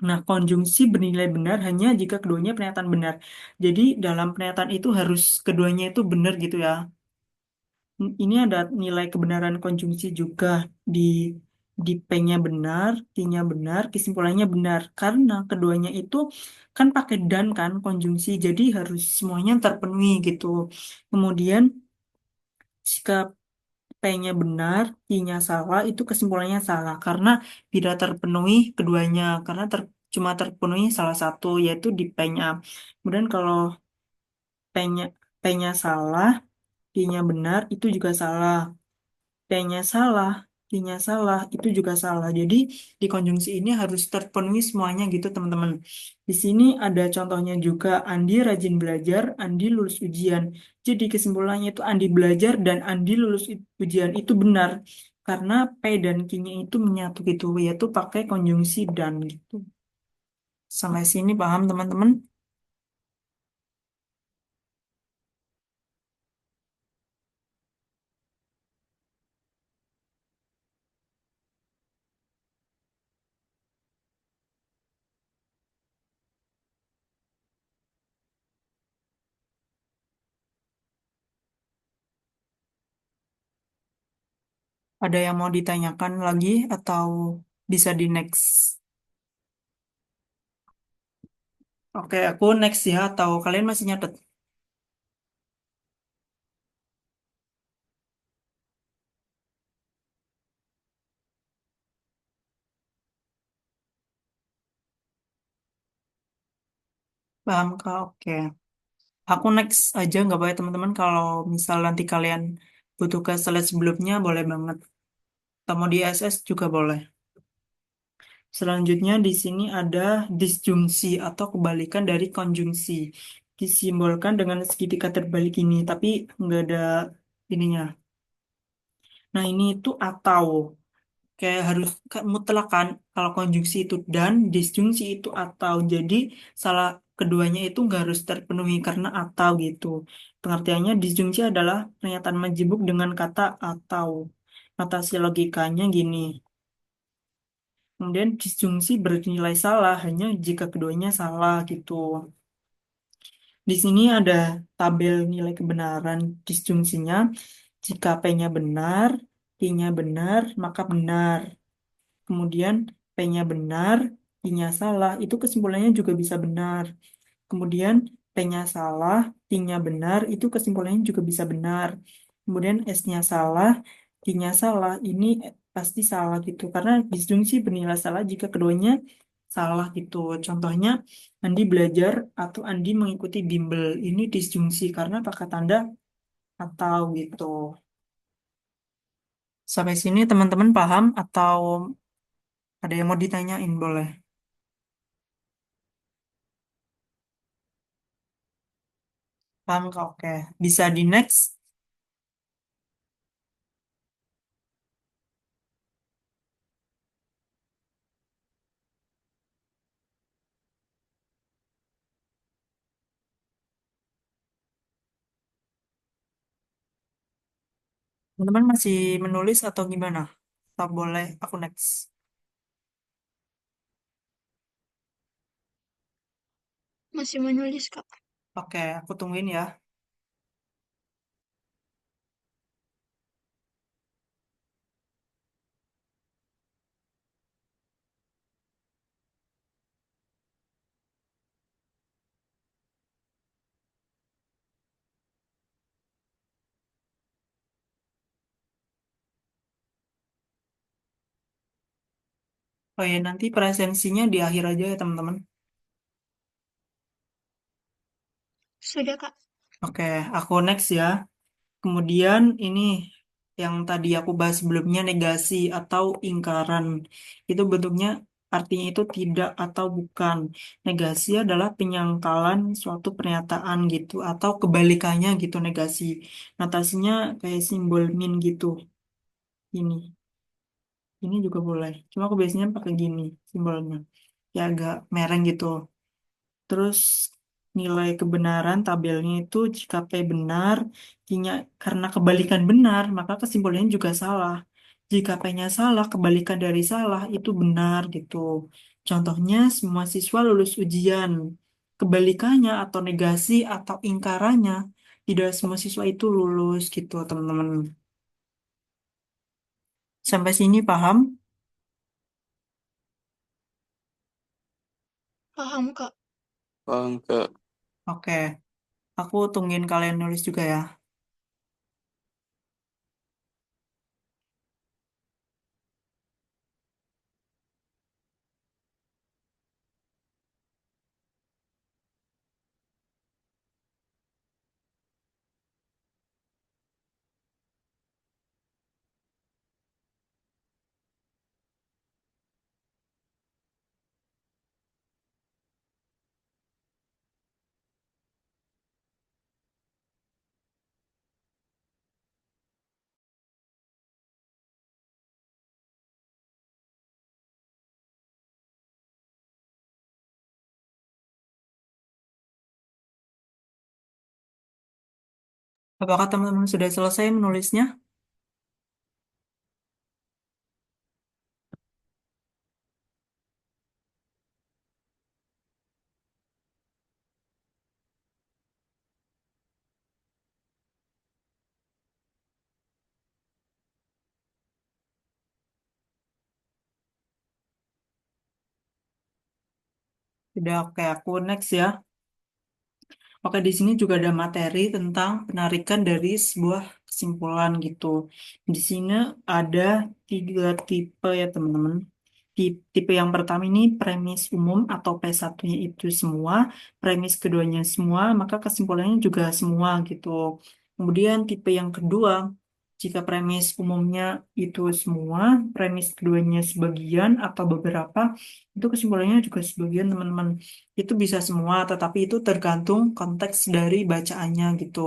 Speaker 1: Nah, konjungsi bernilai benar hanya jika keduanya pernyataan benar. Jadi, dalam pernyataan itu harus keduanya itu benar gitu ya. Ini ada nilai kebenaran konjungsi juga di P-nya benar, T-nya benar, kesimpulannya benar. Karena keduanya itu kan pakai dan kan konjungsi, jadi harus semuanya terpenuhi gitu. Kemudian jika P-nya benar, I-nya salah, itu kesimpulannya salah karena tidak terpenuhi keduanya. Karena cuma terpenuhi salah satu, yaitu di P-nya. Kemudian kalau P-nya, P-nya salah, Q-nya benar, itu juga salah. P-nya salah, Q-nya salah, itu juga salah. Jadi di konjungsi ini harus terpenuhi semuanya gitu teman-teman. Di sini ada contohnya juga, Andi rajin belajar, Andi lulus ujian. Jadi kesimpulannya itu Andi belajar dan Andi lulus ujian itu benar. Karena P dan Q-nya itu menyatu gitu, yaitu pakai konjungsi dan gitu. Sampai sini paham teman-teman? Ada yang mau ditanyakan lagi atau bisa di next? Oke, aku next ya, atau kalian masih nyatet? Paham Kak? Oke. Aku next aja, nggak apa-apa ya teman-teman. Kalau misal nanti kalian butuh ke slide sebelumnya, boleh banget. Atau mau di SS juga boleh. Selanjutnya di sini ada disjungsi atau kebalikan dari konjungsi. Disimbolkan dengan segitiga terbalik ini, tapi nggak ada ininya. Nah, ini itu atau. Kayak harus mutlak kan kalau konjungsi itu dan disjungsi itu atau, jadi salah keduanya itu nggak harus terpenuhi karena atau gitu. Pengertiannya disjungsi adalah pernyataan majemuk dengan kata atau. Notasi logikanya gini, kemudian disjungsi bernilai salah hanya jika keduanya salah gitu. Di sini ada tabel nilai kebenaran disjungsinya. Jika P-nya benar, Q-nya benar, maka benar. Kemudian P-nya benar, I-nya salah, itu kesimpulannya juga bisa benar. Kemudian P-nya salah, Q-nya benar, itu kesimpulannya juga bisa benar. Kemudian S-nya salah, Q-nya salah, ini pasti salah gitu. Karena disjungsi bernilai salah jika keduanya salah gitu. Contohnya, Andi belajar atau Andi mengikuti bimbel. Ini disjungsi karena pakai tanda atau gitu. Sampai sini teman-teman paham atau ada yang mau ditanyain boleh? Paham Kak? Oke. Bisa di next. Teman-teman masih menulis atau gimana? Tak boleh aku next.
Speaker 2: Masih menulis, Kak.
Speaker 1: Oke, aku tungguin ya. Oh ya, nanti presensinya di akhir aja ya teman-teman.
Speaker 2: Sudah, Kak.
Speaker 1: Oke, aku next ya. Kemudian ini yang tadi aku bahas sebelumnya, negasi atau ingkaran. Itu bentuknya artinya itu tidak atau bukan. Negasi adalah penyangkalan suatu pernyataan gitu atau kebalikannya gitu negasi. Notasinya kayak simbol min gitu. Ini. Ini juga boleh. Cuma aku biasanya pakai gini simbolnya. Ya agak mereng gitu. Terus nilai kebenaran tabelnya itu jika P benar, Q-nya karena kebalikan benar, maka kesimpulannya juga salah. Jika P-nya salah, kebalikan dari salah itu benar gitu. Contohnya semua siswa lulus ujian. Kebalikannya atau negasi atau ingkarannya, tidak semua siswa itu lulus gitu, teman-teman. Sampai sini paham?
Speaker 2: Paham, Kak.
Speaker 3: Paham, Kak.
Speaker 1: Oke, aku tungguin kalian nulis juga ya. Apakah teman-teman sudah selesai menulisnya? Sudah, oke, aku next ya. Oke, di sini juga ada materi tentang penarikan dari sebuah kesimpulan gitu. Di sini ada 3 tipe ya teman-teman. Tipe yang pertama ini premis umum atau P1-nya itu semua, premis keduanya semua, maka kesimpulannya juga semua gitu. Kemudian tipe yang kedua, jika premis umumnya itu semua, premis keduanya sebagian atau beberapa, itu kesimpulannya juga sebagian teman-teman. Itu bisa semua, tetapi itu tergantung konteks dari bacaannya gitu.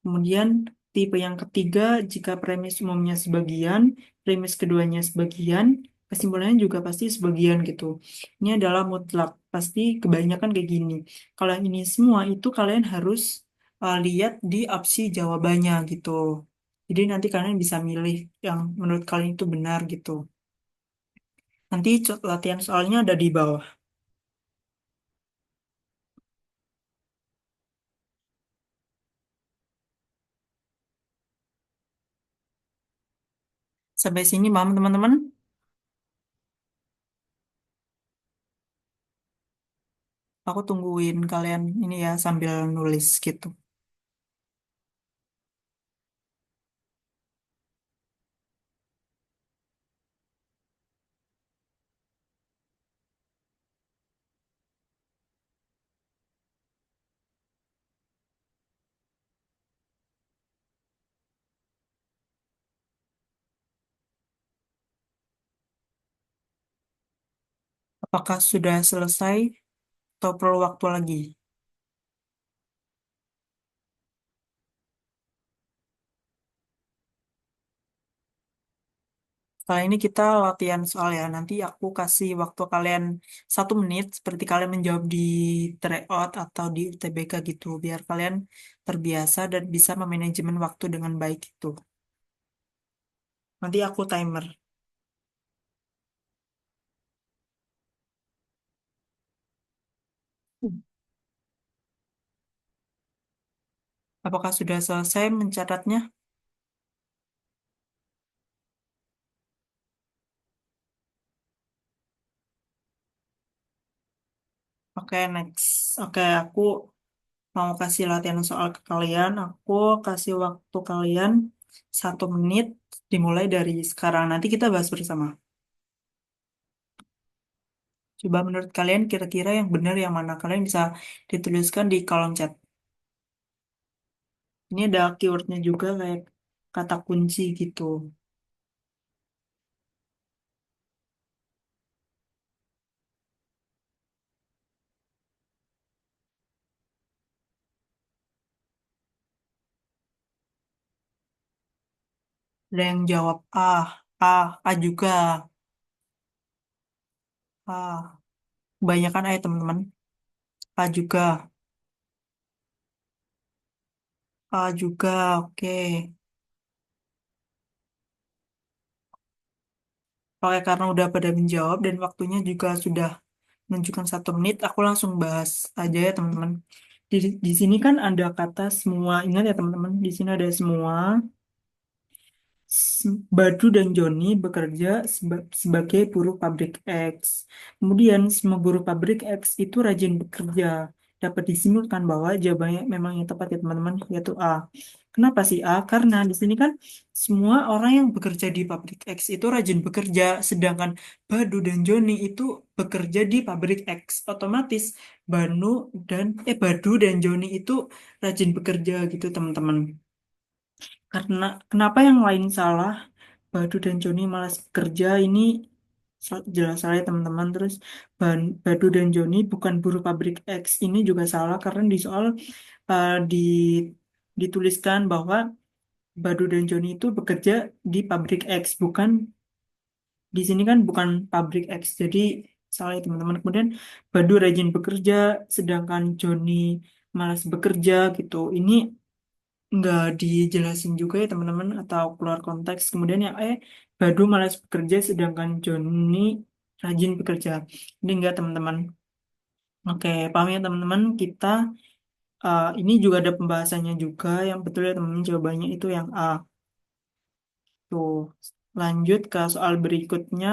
Speaker 1: Kemudian tipe yang ketiga, jika premis umumnya sebagian, premis keduanya sebagian, kesimpulannya juga pasti sebagian gitu. Ini adalah mutlak, pasti kebanyakan kayak gini. Kalau yang ini semua itu kalian harus lihat di opsi jawabannya gitu. Jadi nanti kalian bisa milih yang menurut kalian itu benar gitu. Nanti latihan soalnya ada di bawah. Sampai sini paham teman-teman? Aku tungguin kalian ini ya sambil nulis gitu. Apakah sudah selesai atau perlu waktu lagi? Kali ini kita latihan soal ya. Nanti aku kasih waktu kalian 1 menit seperti kalian menjawab di tryout atau di UTBK gitu. Biar kalian terbiasa dan bisa memanajemen waktu dengan baik itu. Nanti aku timer. Apakah sudah selesai mencatatnya? Oke, next. Oke, aku mau kasih latihan soal ke kalian. Aku kasih waktu kalian 1 menit dimulai dari sekarang. Nanti kita bahas bersama. Coba menurut kalian kira-kira yang benar yang mana? Kalian bisa dituliskan di kolom chat. Ini ada keywordnya juga kayak kata kunci gitu. Ada yang jawab A juga, A. Kebanyakan A ya teman-teman. A juga, A juga, oke. Oke, karena udah pada menjawab dan waktunya juga sudah menunjukkan 1 menit, aku langsung bahas aja ya teman-teman. Di sini kan ada kata semua. Ingat ya teman-teman, di sini ada semua. Badu dan Joni bekerja sebagai buruh pabrik X. Kemudian semua buruh pabrik X itu rajin bekerja. Dapat disimpulkan bahwa jawabannya memang yang tepat ya teman-teman, yaitu A. Kenapa sih A? Karena di sini kan semua orang yang bekerja di pabrik X itu rajin bekerja, sedangkan Badu dan Joni itu bekerja di pabrik X. Otomatis Badu dan Joni itu rajin bekerja gitu teman-teman. Karena kenapa yang lain salah, Badu dan Joni malas kerja ini jelas salah ya teman-teman. Terus Badu dan Joni bukan buruh pabrik X ini juga salah karena di soal dituliskan bahwa Badu dan Joni itu bekerja di pabrik X, bukan di sini kan bukan pabrik X. Jadi salah ya teman-teman. Kemudian Badu rajin bekerja sedangkan Joni malas bekerja gitu. Ini nggak dijelasin juga ya teman-teman atau keluar konteks. Kemudian yang Badu malas bekerja sedangkan Joni rajin bekerja. Ini enggak teman-teman. Oke, paham ya teman-teman. Kita ini juga ada pembahasannya juga. Yang betul ya teman-teman jawabannya itu yang A. Tuh, lanjut ke soal berikutnya.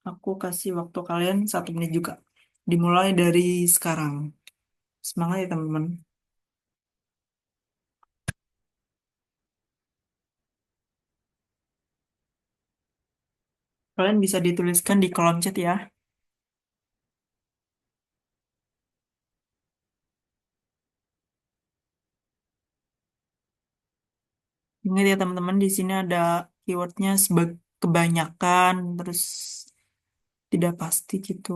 Speaker 1: Aku kasih waktu kalian 1 menit juga. Dimulai dari sekarang. Semangat ya teman-teman. Kalian bisa dituliskan di kolom chat ya. Ingat ya teman-teman, di sini ada keywordnya kebanyakan, terus tidak pasti gitu.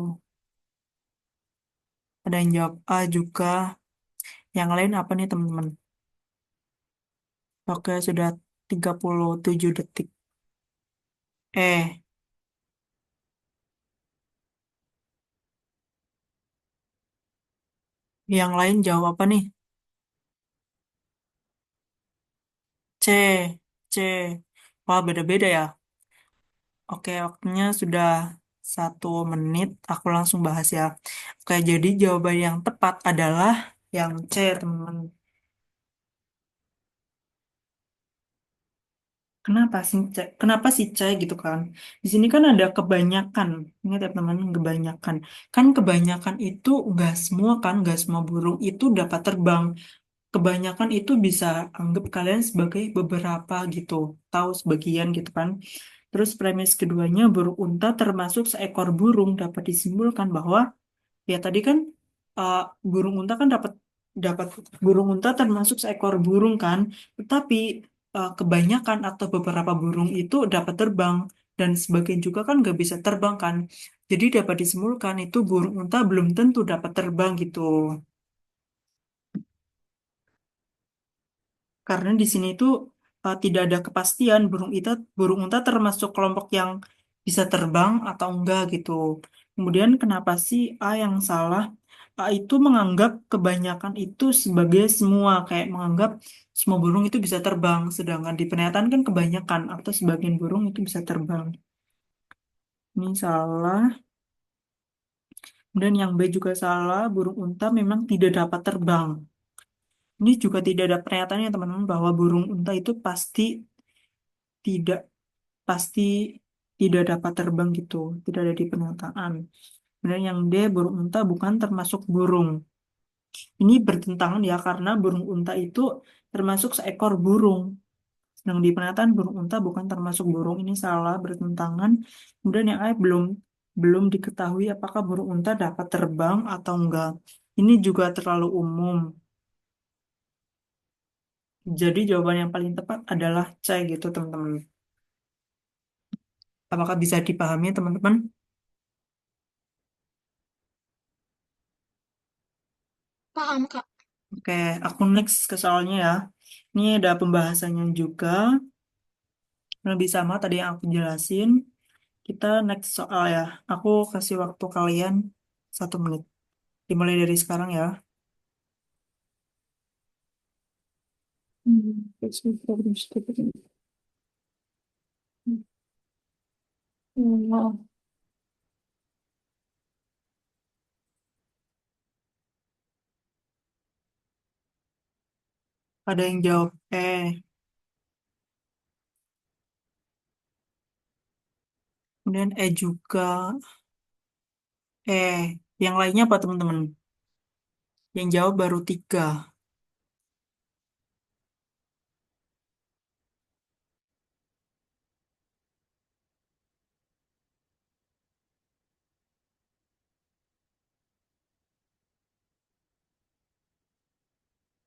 Speaker 1: Ada yang jawab A juga. Yang lain apa nih teman-teman? Oke, sudah 37 detik. Eh, yang lain jawab apa nih? C, C. Wah, beda-beda ya. Oke, waktunya sudah 1 menit. Aku langsung bahas ya. Oke, jadi jawaban yang tepat adalah yang C, teman-teman. Kenapa sih C? Kenapa sih C gitu kan? Di sini kan ada kebanyakan. Ingat ya teman-teman, kebanyakan. Kan kebanyakan itu enggak semua kan, enggak semua burung itu dapat terbang. Kebanyakan itu bisa anggap kalian sebagai beberapa gitu, tahu sebagian gitu kan. Terus premis keduanya burung unta termasuk seekor burung dapat disimpulkan bahwa ya tadi kan uh, burung unta kan dapat dapat burung unta termasuk seekor burung kan, tetapi kebanyakan atau beberapa burung itu dapat terbang dan sebagian juga kan nggak bisa terbang kan. Jadi dapat disimpulkan itu burung unta belum tentu dapat terbang gitu. Karena di sini itu tidak ada kepastian burung unta termasuk kelompok yang bisa terbang atau enggak gitu. Kemudian kenapa sih A yang salah? A itu menganggap kebanyakan itu sebagai semua, kayak menganggap semua burung itu bisa terbang, sedangkan di pernyataan kan kebanyakan atau sebagian burung itu bisa terbang. Ini salah. Dan yang B juga salah, burung unta memang tidak dapat terbang. Ini juga tidak ada pernyataannya teman-teman bahwa burung unta itu tidak pasti tidak dapat terbang gitu, tidak ada di pernyataan. Kemudian yang D, burung unta bukan termasuk burung. Ini bertentangan ya karena burung unta itu termasuk seekor burung. Sedang di pernyataan burung unta bukan termasuk burung, ini salah, bertentangan. Kemudian yang A belum belum diketahui apakah burung unta dapat terbang atau enggak. Ini juga terlalu umum. Jadi jawaban yang paling tepat adalah C gitu teman-teman. Apakah bisa dipahami teman-teman?
Speaker 2: Paham, Kak.
Speaker 1: Oke, aku next ke soalnya ya. Ini ada pembahasannya juga. Lebih sama tadi yang aku jelasin. Kita next soal ya. Aku kasih waktu kalian 1 menit. Dimulai dari sekarang ya. Ada yang jawab kemudian juga. Eh, yang lainnya apa teman-teman? Yang jawab baru 3.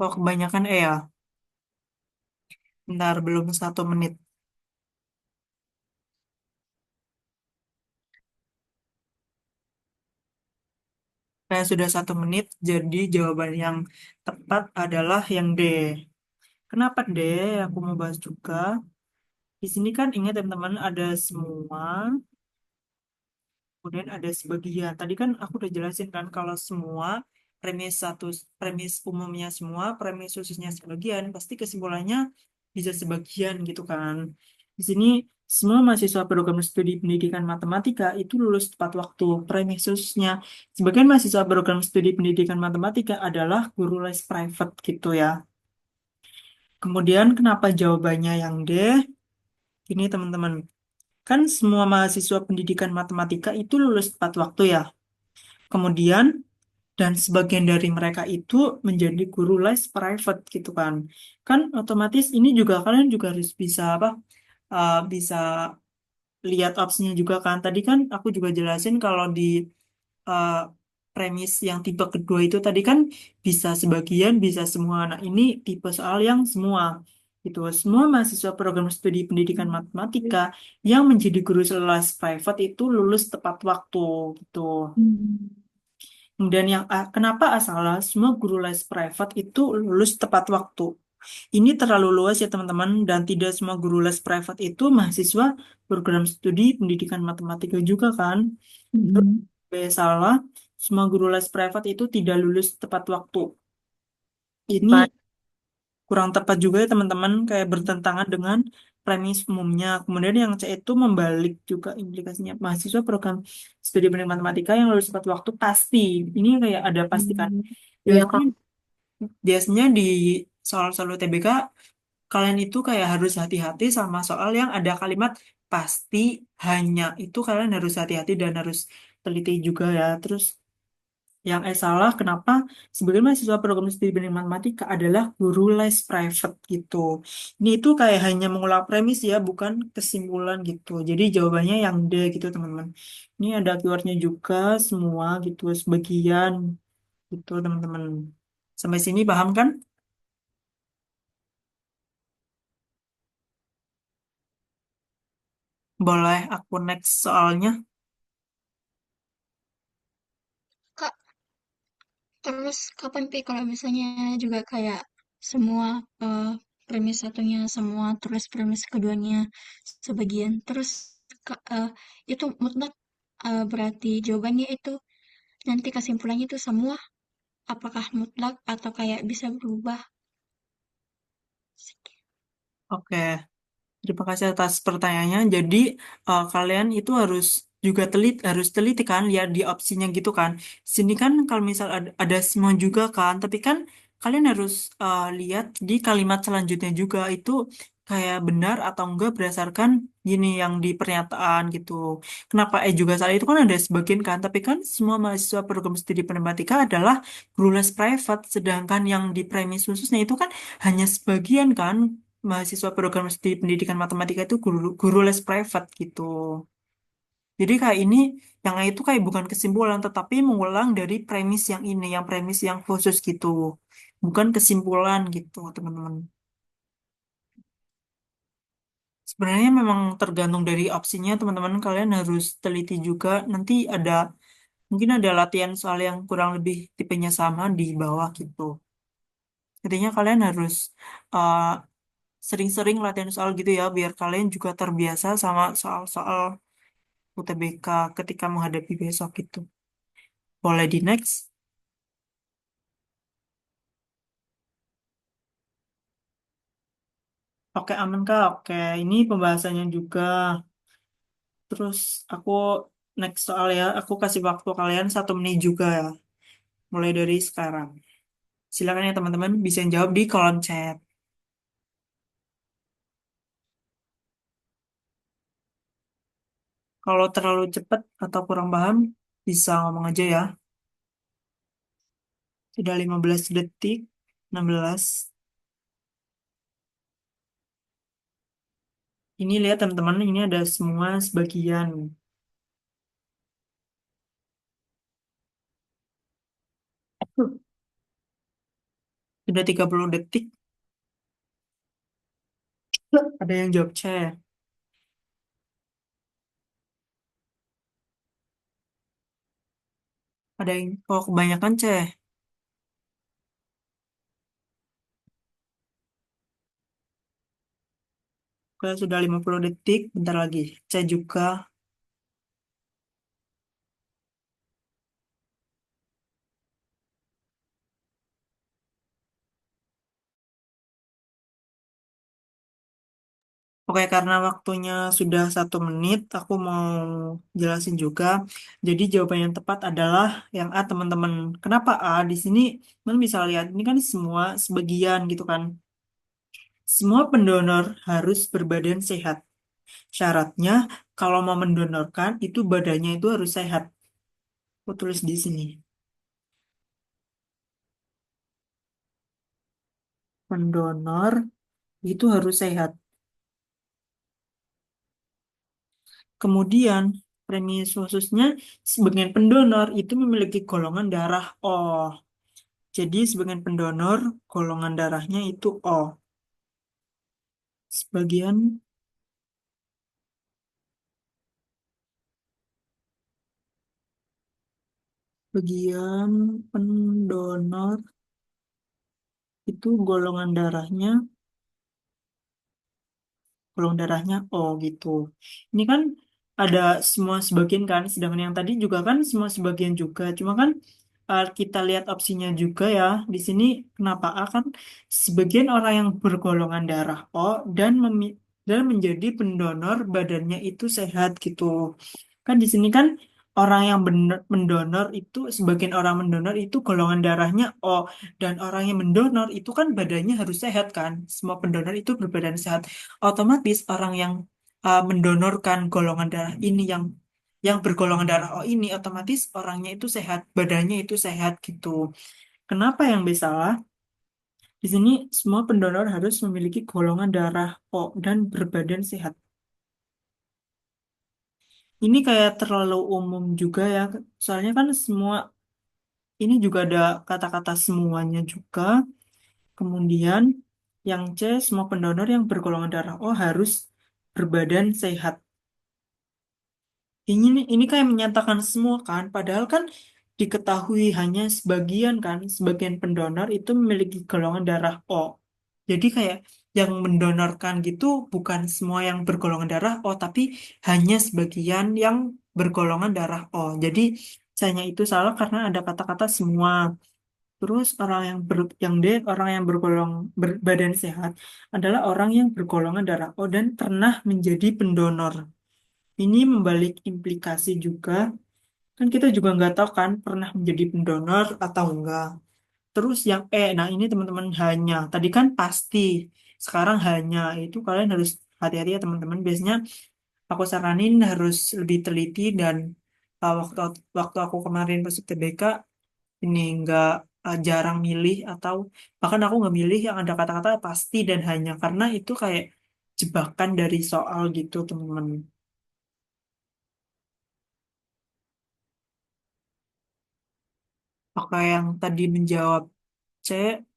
Speaker 1: Oh, kebanyakan ya. Bentar, belum 1 menit. Sudah 1 menit, jadi jawaban yang tepat adalah yang D. Kenapa D? Aku mau bahas juga. Di sini kan ingat teman-teman ada semua, kemudian ada sebagian. Tadi kan aku udah jelasin kan kalau semua premis satu, premis umumnya semua, premis khususnya sebagian, pasti kesimpulannya bisa sebagian gitu kan. Di sini semua mahasiswa program studi pendidikan matematika itu lulus tepat waktu. Premis khususnya sebagian mahasiswa program studi pendidikan matematika adalah guru les private gitu ya. Kemudian kenapa jawabannya yang D? Ini teman-teman, kan semua mahasiswa pendidikan matematika itu lulus tepat waktu ya. Kemudian dan sebagian dari mereka itu menjadi guru les private gitu kan. Kan otomatis ini juga kalian juga harus bisa apa? Bisa lihat opsinya juga kan. Tadi kan aku juga jelasin kalau di uh, premis yang tipe kedua itu tadi kan bisa sebagian, bisa semua. Nah, ini tipe soal yang semua. Gitu. Semua mahasiswa program studi pendidikan matematika yang menjadi guru les private itu lulus tepat waktu gitu.
Speaker 2: Hmm.
Speaker 1: Dan yang kenapa asalnya semua guru les private itu lulus tepat waktu? Ini terlalu luas ya teman-teman, dan tidak semua guru les private itu mahasiswa program studi pendidikan matematika juga kan. Terus,
Speaker 2: Hmm.
Speaker 1: salah, semua guru les private itu tidak lulus tepat waktu. Ini
Speaker 2: Pak.
Speaker 1: kurang tepat juga ya teman-teman, kayak bertentangan dengan premis umumnya. Kemudian yang C itu membalik juga implikasinya. Mahasiswa program studi pendidikan matematika yang lulus tepat waktu pasti. Ini kayak ada pasti kan.
Speaker 2: Hmm. Iya,
Speaker 1: Biasanya,
Speaker 2: Kak.
Speaker 1: biasanya di soal-soal UTBK kalian itu kayak harus hati-hati sama soal yang ada kalimat pasti hanya. Itu kalian harus hati-hati dan harus teliti juga ya. Terus yang salah kenapa sebagian mahasiswa program studi pendidikan matematika adalah guru les private gitu. Ini itu kayak hanya mengulang premis ya, bukan kesimpulan gitu. Jadi jawabannya yang D gitu teman-teman. Ini ada keywordnya juga semua gitu, sebagian gitu teman-teman. Sampai sini paham kan? Boleh aku next soalnya.
Speaker 2: Kak, terus kapan Pi kalau misalnya juga kayak semua premis satunya semua, terus premis keduanya sebagian, terus itu mutlak berarti jawabannya itu nanti kesimpulannya itu semua, apakah mutlak atau kayak bisa berubah?
Speaker 1: Oke. Terima kasih atas pertanyaannya. Jadi kalian itu harus teliti kan lihat di opsinya gitu kan. Sini kan kalau misal ada semua juga kan, tapi kan kalian harus lihat di kalimat selanjutnya juga itu kayak benar atau enggak berdasarkan gini yang di pernyataan gitu. Kenapa juga salah itu kan ada sebagian kan, tapi kan semua mahasiswa program studi matematika adalah guru les private, sedangkan yang di premis khususnya itu kan hanya sebagian kan mahasiswa program studi pendidikan matematika itu guru les private gitu. Jadi kayak ini yang itu kayak bukan kesimpulan tetapi mengulang dari premis yang ini, yang premis yang khusus gitu. Bukan kesimpulan gitu, teman-teman. Sebenarnya memang tergantung dari opsinya, teman-teman. Kalian harus teliti juga. Nanti ada mungkin ada latihan soal yang kurang lebih tipenya sama di bawah gitu. Intinya kalian harus uh, sering-sering latihan soal gitu ya, biar kalian juga terbiasa sama soal-soal UTBK ketika menghadapi besok itu. Boleh di next? Oke, aman Kak. Oke, ini pembahasannya juga. Terus aku next soal ya, aku kasih waktu kalian 1 menit juga ya, mulai dari sekarang. Silakan ya teman-teman, bisa jawab di kolom chat. Kalau terlalu cepat atau kurang paham, bisa ngomong aja ya. Sudah 15 detik, 16. Ini lihat teman-teman, ini ada semua sebagian. Sudah 30 detik, ada yang jawab C. Ada yang, oh kebanyakan C. Oke, sudah 50 detik, bentar lagi. C juga. Oke, karena waktunya sudah 1 menit, aku mau jelasin juga. Jadi jawaban yang tepat adalah yang A, teman-teman. Kenapa A? Di sini teman bisa lihat, ini kan semua sebagian gitu kan. Semua pendonor harus berbadan sehat. Syaratnya, kalau mau mendonorkan, itu badannya itu harus sehat. Aku tulis di sini. Pendonor itu harus sehat. Kemudian, premis khususnya, sebagian pendonor itu memiliki golongan darah O. Jadi, sebagian pendonor, golongan darahnya itu O. Sebagian bagian pendonor itu golongan darahnya O gitu. Ini kan ada semua sebagian kan, sedangkan yang tadi juga kan semua sebagian juga. Cuma kan kita lihat opsinya juga ya. Di sini kenapa A kan sebagian orang yang bergolongan darah O dan menjadi pendonor badannya itu sehat gitu. Kan di sini kan orang yang mendonor itu sebagian orang mendonor itu golongan darahnya O dan orang yang mendonor itu kan badannya harus sehat kan. Semua pendonor itu berbadan sehat. Otomatis orang yang mendonorkan golongan darah ini yang bergolongan darah O ini otomatis orangnya itu sehat, badannya itu sehat gitu. Kenapa yang B salah? Di sini semua pendonor harus memiliki golongan darah O dan berbadan sehat. Ini kayak terlalu umum juga ya, soalnya kan semua ini juga ada kata-kata semuanya juga. Kemudian yang C, semua pendonor yang bergolongan darah O harus berbadan sehat. Ini kayak menyatakan semua kan, padahal kan diketahui hanya sebagian kan, sebagian pendonor itu memiliki golongan darah O. Jadi kayak yang mendonorkan gitu bukan semua yang bergolongan darah O, tapi hanya sebagian yang bergolongan darah O. Jadi sayangnya itu salah karena ada kata-kata semua. Terus yang D, orang yang berbadan sehat adalah orang yang bergolongan darah O dan pernah menjadi pendonor. Ini membalik implikasi juga. Kan kita juga nggak tahu kan pernah menjadi pendonor atau enggak. Terus yang E, nah ini teman-teman hanya. Tadi kan pasti, sekarang hanya. Itu kalian harus hati-hati ya teman-teman. Biasanya aku saranin harus lebih teliti dan waktu waktu aku kemarin masuk TBK, ini nggak jarang milih atau bahkan aku nggak milih yang ada kata-kata pasti dan hanya. Karena itu kayak jebakan dari soal gitu teman-teman. Oke, yang tadi menjawab C,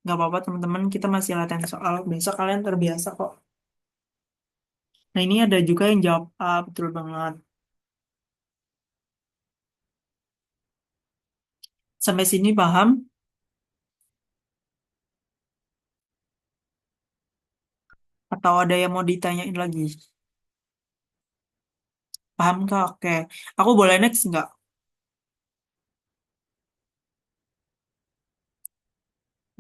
Speaker 1: nggak apa-apa teman-teman, kita masih latihan soal. Besok kalian terbiasa kok. Nah, ini ada juga yang jawab A, betul banget. Sampai sini paham? Atau ada yang mau ditanyain lagi? Paham kak? Oke. Aku boleh next nggak?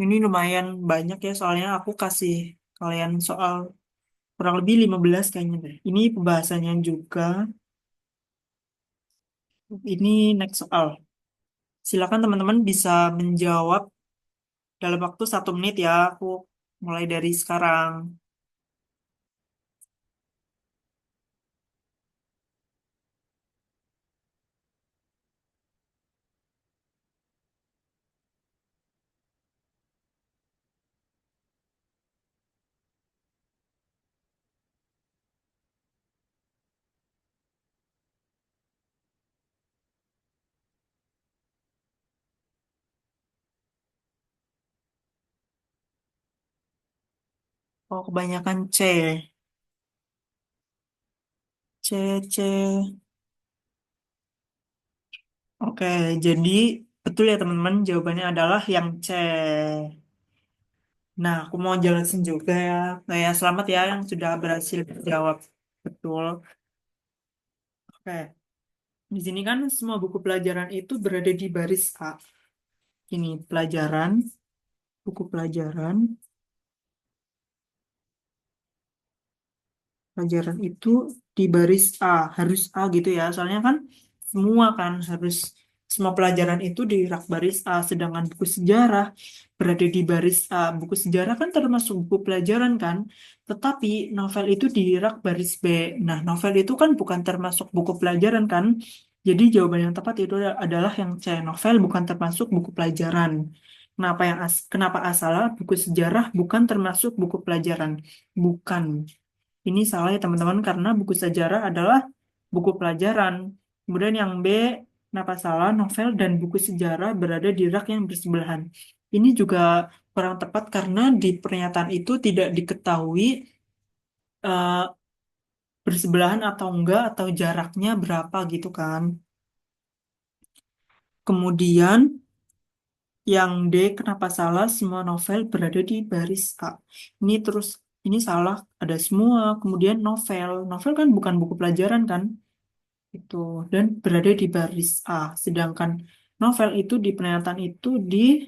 Speaker 1: Ini lumayan banyak ya, soalnya aku kasih kalian soal kurang lebih 15 kayaknya deh. Ini pembahasannya juga. Ini next soal. Silakan teman-teman bisa menjawab dalam waktu 1 menit ya. Aku mulai dari sekarang. Oh, kebanyakan C. C, C. Oke, jadi betul ya teman-teman, jawabannya adalah yang C. Nah, aku mau jelasin juga ya. Nah, ya selamat ya yang sudah berhasil jawab betul. Oke, di sini kan semua buku pelajaran itu berada di baris A. Ini pelajaran, buku pelajaran, pelajaran itu di baris A, harus A gitu ya. Soalnya kan semua kan harus semua pelajaran itu di rak baris A, sedangkan buku sejarah berada di baris A. Buku sejarah kan termasuk buku pelajaran kan, tetapi novel itu di rak baris B. Nah, novel itu kan bukan termasuk buku pelajaran kan. Jadi jawaban yang tepat itu adalah yang C, novel bukan termasuk buku pelajaran. Kenapa salah? Buku sejarah bukan termasuk buku pelajaran. Bukan. Ini salah ya teman-teman karena buku sejarah adalah buku pelajaran. Kemudian yang B, kenapa salah? Novel dan buku sejarah berada di rak yang bersebelahan. Ini juga kurang tepat karena di pernyataan itu tidak diketahui eh, bersebelahan atau enggak atau jaraknya berapa gitu kan. Kemudian yang D, kenapa salah? Semua novel berada di baris A. Ini terus, ini salah, ada semua. Kemudian novel. Novel kan bukan buku pelajaran kan? Itu. Dan berada di baris A. Sedangkan novel itu di pernyataan itu di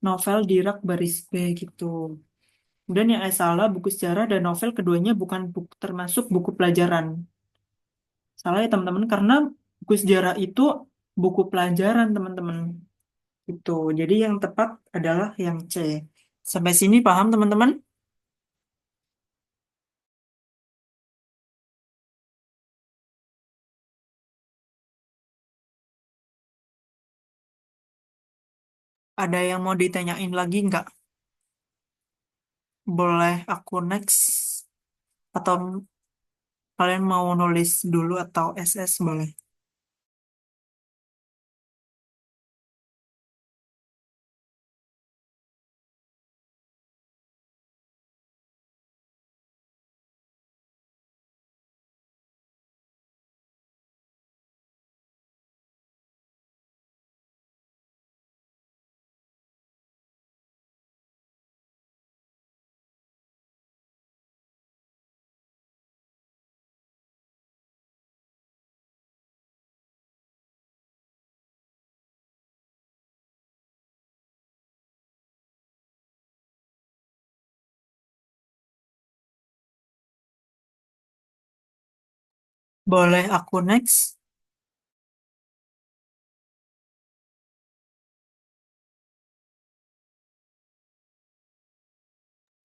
Speaker 1: novel di rak baris B gitu. Kemudian yang E salah, buku sejarah dan novel keduanya bukan termasuk buku pelajaran. Salah ya teman-teman, karena buku sejarah itu buku pelajaran teman-teman. Itu. Jadi yang tepat adalah yang C. Sampai sini paham teman-teman? Ada yang mau ditanyain lagi nggak? Boleh aku next? Atau kalian mau nulis dulu atau SS boleh? Boleh aku next?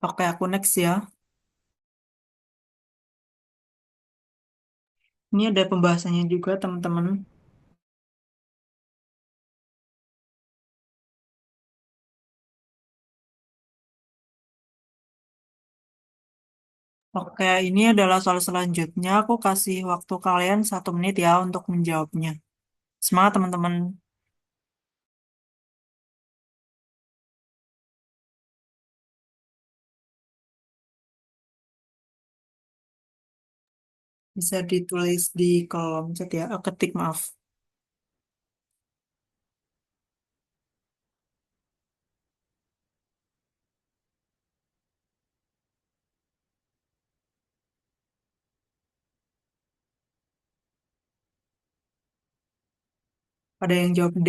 Speaker 1: Oke, aku next ya. Ini ada pembahasannya juga teman-teman. Oke, ini adalah soal selanjutnya. Aku kasih waktu kalian 1 menit ya untuk menjawabnya. Semangat teman-teman. Bisa ditulis di kolom chat ya. Ketik maaf. Ada yang jawab D.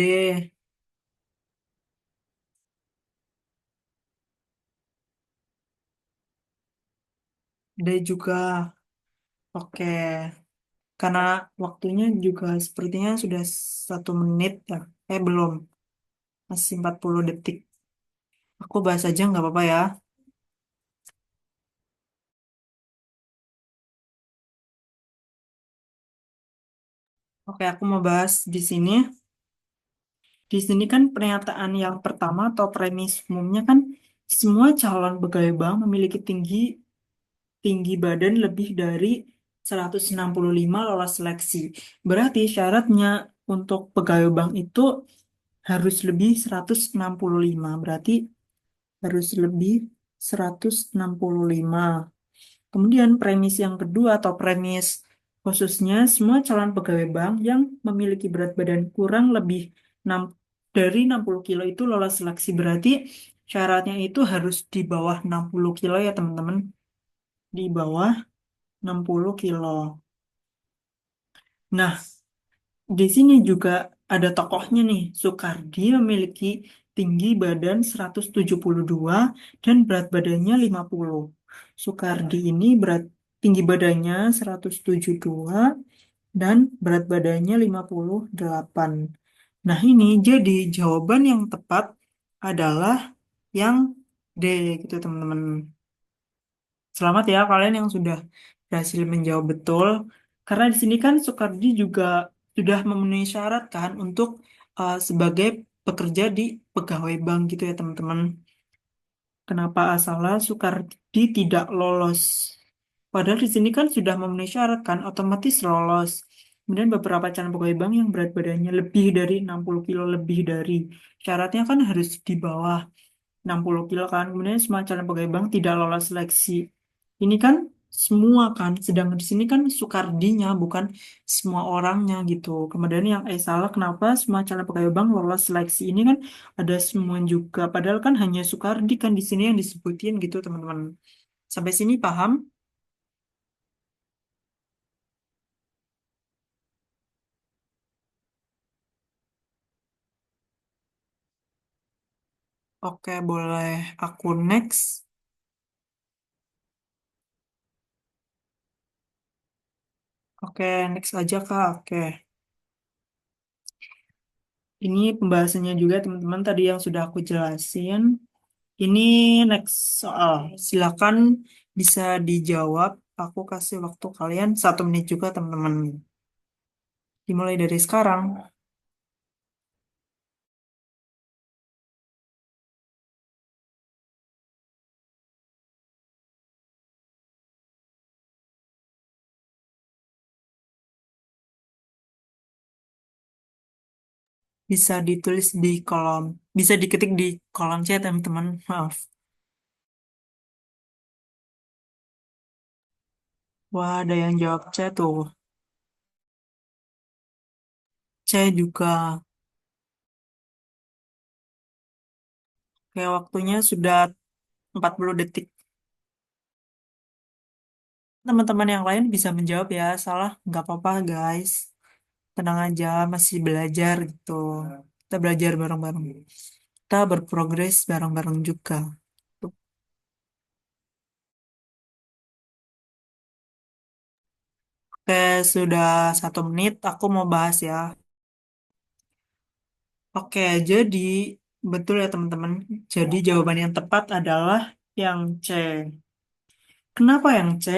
Speaker 1: D juga. Oke. Karena waktunya juga sepertinya sudah 1 menit ya. Belum. Masih 40 detik. Aku bahas aja nggak apa-apa ya. Oke, aku mau bahas di sini. Di sini kan pernyataan yang pertama atau premis umumnya kan semua calon pegawai bank memiliki tinggi tinggi badan lebih dari 165 lolos seleksi. Berarti syaratnya untuk pegawai bank itu harus lebih 165. Berarti harus lebih 165. Kemudian premis yang kedua atau premis khususnya semua calon pegawai bank yang memiliki berat badan kurang lebih 6, dari 60 kilo itu lolos seleksi. Berarti syaratnya itu harus di bawah 60 kilo ya teman-teman. Di bawah 60 kilo. Nah, di sini juga ada tokohnya nih. Soekardi memiliki tinggi badan 172 dan berat badannya 50. Soekardi ini berat tinggi badannya 172 dan berat badannya 58. Nah, ini jadi jawaban yang tepat adalah yang D gitu, teman-teman. Selamat ya kalian yang sudah berhasil menjawab betul. Karena di sini kan Soekardi juga sudah memenuhi syarat kan untuk sebagai pekerja di pegawai bank gitu ya, teman-teman. Kenapa asalnya Soekardi tidak lolos? Padahal di sini kan sudah memenuhi syarat kan, otomatis lolos. Kemudian beberapa calon pegawai bank yang berat badannya lebih dari 60 kilo lebih dari syaratnya kan harus di bawah 60 kilo kan. Kemudian semua calon pegawai bank tidak lolos seleksi. Ini kan semua kan, sedangkan di sini kan Soekardinya bukan semua orangnya gitu. Kemudian yang salah kenapa semua calon pegawai bank lolos seleksi ini kan ada semua juga. Padahal kan hanya Soekardi kan di sini yang disebutin gitu teman-teman. Sampai sini paham? Oke, boleh aku next. Oke, next aja Kak. Oke. Ini pembahasannya juga teman-teman tadi yang sudah aku jelasin. Ini next soal. Silakan bisa dijawab. Aku kasih waktu kalian 1 menit juga teman-teman. Dimulai dari sekarang. Bisa ditulis di kolom. Bisa diketik di kolom chat teman-teman. Maaf. Wah, ada yang jawab chat tuh. C juga. Kayak waktunya sudah 40 detik. Teman-teman yang lain bisa menjawab ya. Salah, nggak apa-apa guys. Tenang aja, masih belajar gitu. Kita belajar bareng-bareng. Kita berprogres bareng-bareng juga. Oke, sudah 1 menit. Aku mau bahas ya. Oke, jadi betul ya teman-teman. Jadi jawaban yang tepat adalah yang C. Kenapa yang C?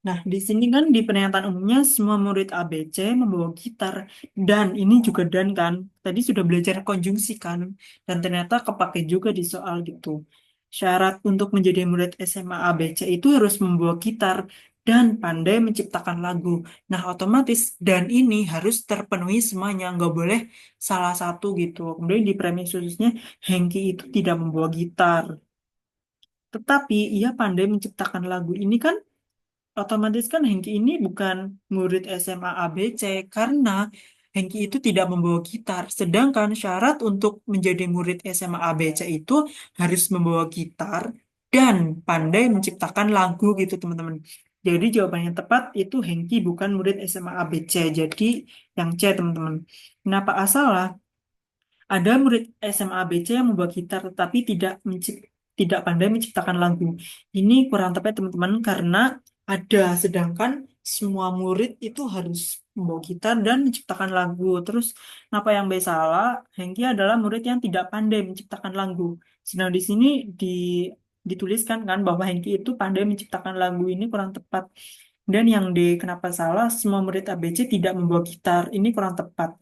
Speaker 1: Nah, di sini kan di pernyataan umumnya semua murid ABC membawa gitar. Dan ini juga dan kan. Tadi sudah belajar konjungsi kan. Dan ternyata kepake juga di soal gitu. Syarat untuk menjadi murid SMA ABC itu harus membawa gitar dan pandai menciptakan lagu. Nah, otomatis dan ini harus terpenuhi semuanya. Nggak boleh salah satu gitu. Kemudian di premis khususnya, Hengki itu tidak membawa gitar. Tetapi ia pandai menciptakan lagu. Ini kan otomatis kan Hengki ini bukan murid SMA ABC karena Hengki itu tidak membawa gitar. Sedangkan syarat untuk menjadi murid SMA ABC itu harus membawa gitar dan pandai menciptakan lagu gitu teman-teman. Jadi jawaban yang tepat itu Hengki bukan murid SMA ABC. Jadi yang C teman-teman. Kenapa salah? Ada murid SMA BC yang membawa gitar tetapi tidak pandai menciptakan lagu. Ini kurang tepat teman-teman karena ada sedangkan semua murid itu harus membawa gitar dan menciptakan lagu. Terus kenapa yang B salah? Hengki adalah murid yang tidak pandai menciptakan lagu. Sedang di sini dituliskan kan bahwa Hengki itu pandai menciptakan lagu, ini kurang tepat. Dan yang D, kenapa salah? Semua murid ABC tidak membawa gitar. Ini kurang tepat.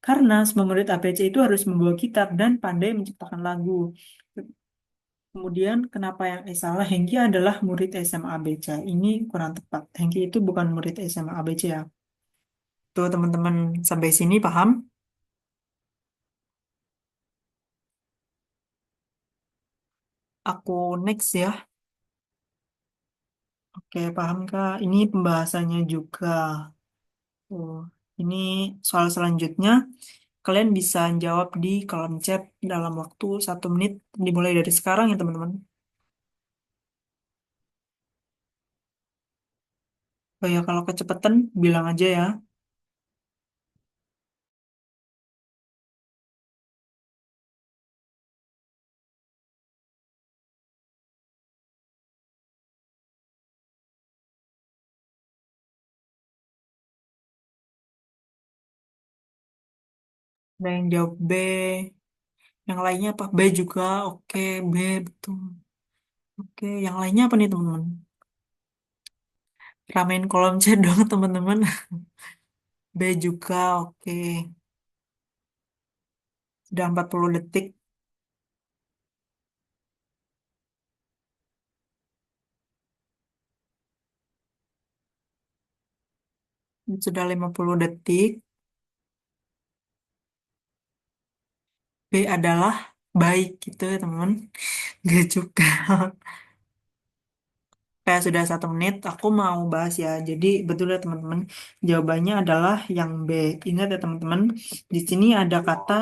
Speaker 1: Karena semua murid ABC itu harus membawa gitar dan pandai menciptakan lagu. Kemudian, kenapa yang E salah? Hengki adalah murid SMA ABC. Ini kurang tepat. Hengki itu bukan murid SMA ABC ya. Tuh, teman-teman, sampai sini paham? Aku next ya. Oke, paham Kak. Ini pembahasannya juga. Tuh, ini soal selanjutnya. Kalian bisa jawab di kolom chat dalam waktu 1 menit. Dimulai dari sekarang ya, teman-teman. Oh ya, kalau kecepatan, bilang aja ya. Ada yang jawab B. Yang lainnya apa? B juga. Oke, B betul. Oke, yang lainnya apa nih teman-teman? Ramen kolom chat dong teman-teman. B juga. Oke. Sudah 40 detik. Sudah 50 detik. B adalah baik gitu ya teman-teman. Gak juga. Kayak sudah 1 menit, aku mau bahas ya. Jadi betul ya teman-teman. Jawabannya adalah yang B. Ingat ya teman-teman. Di sini ada kata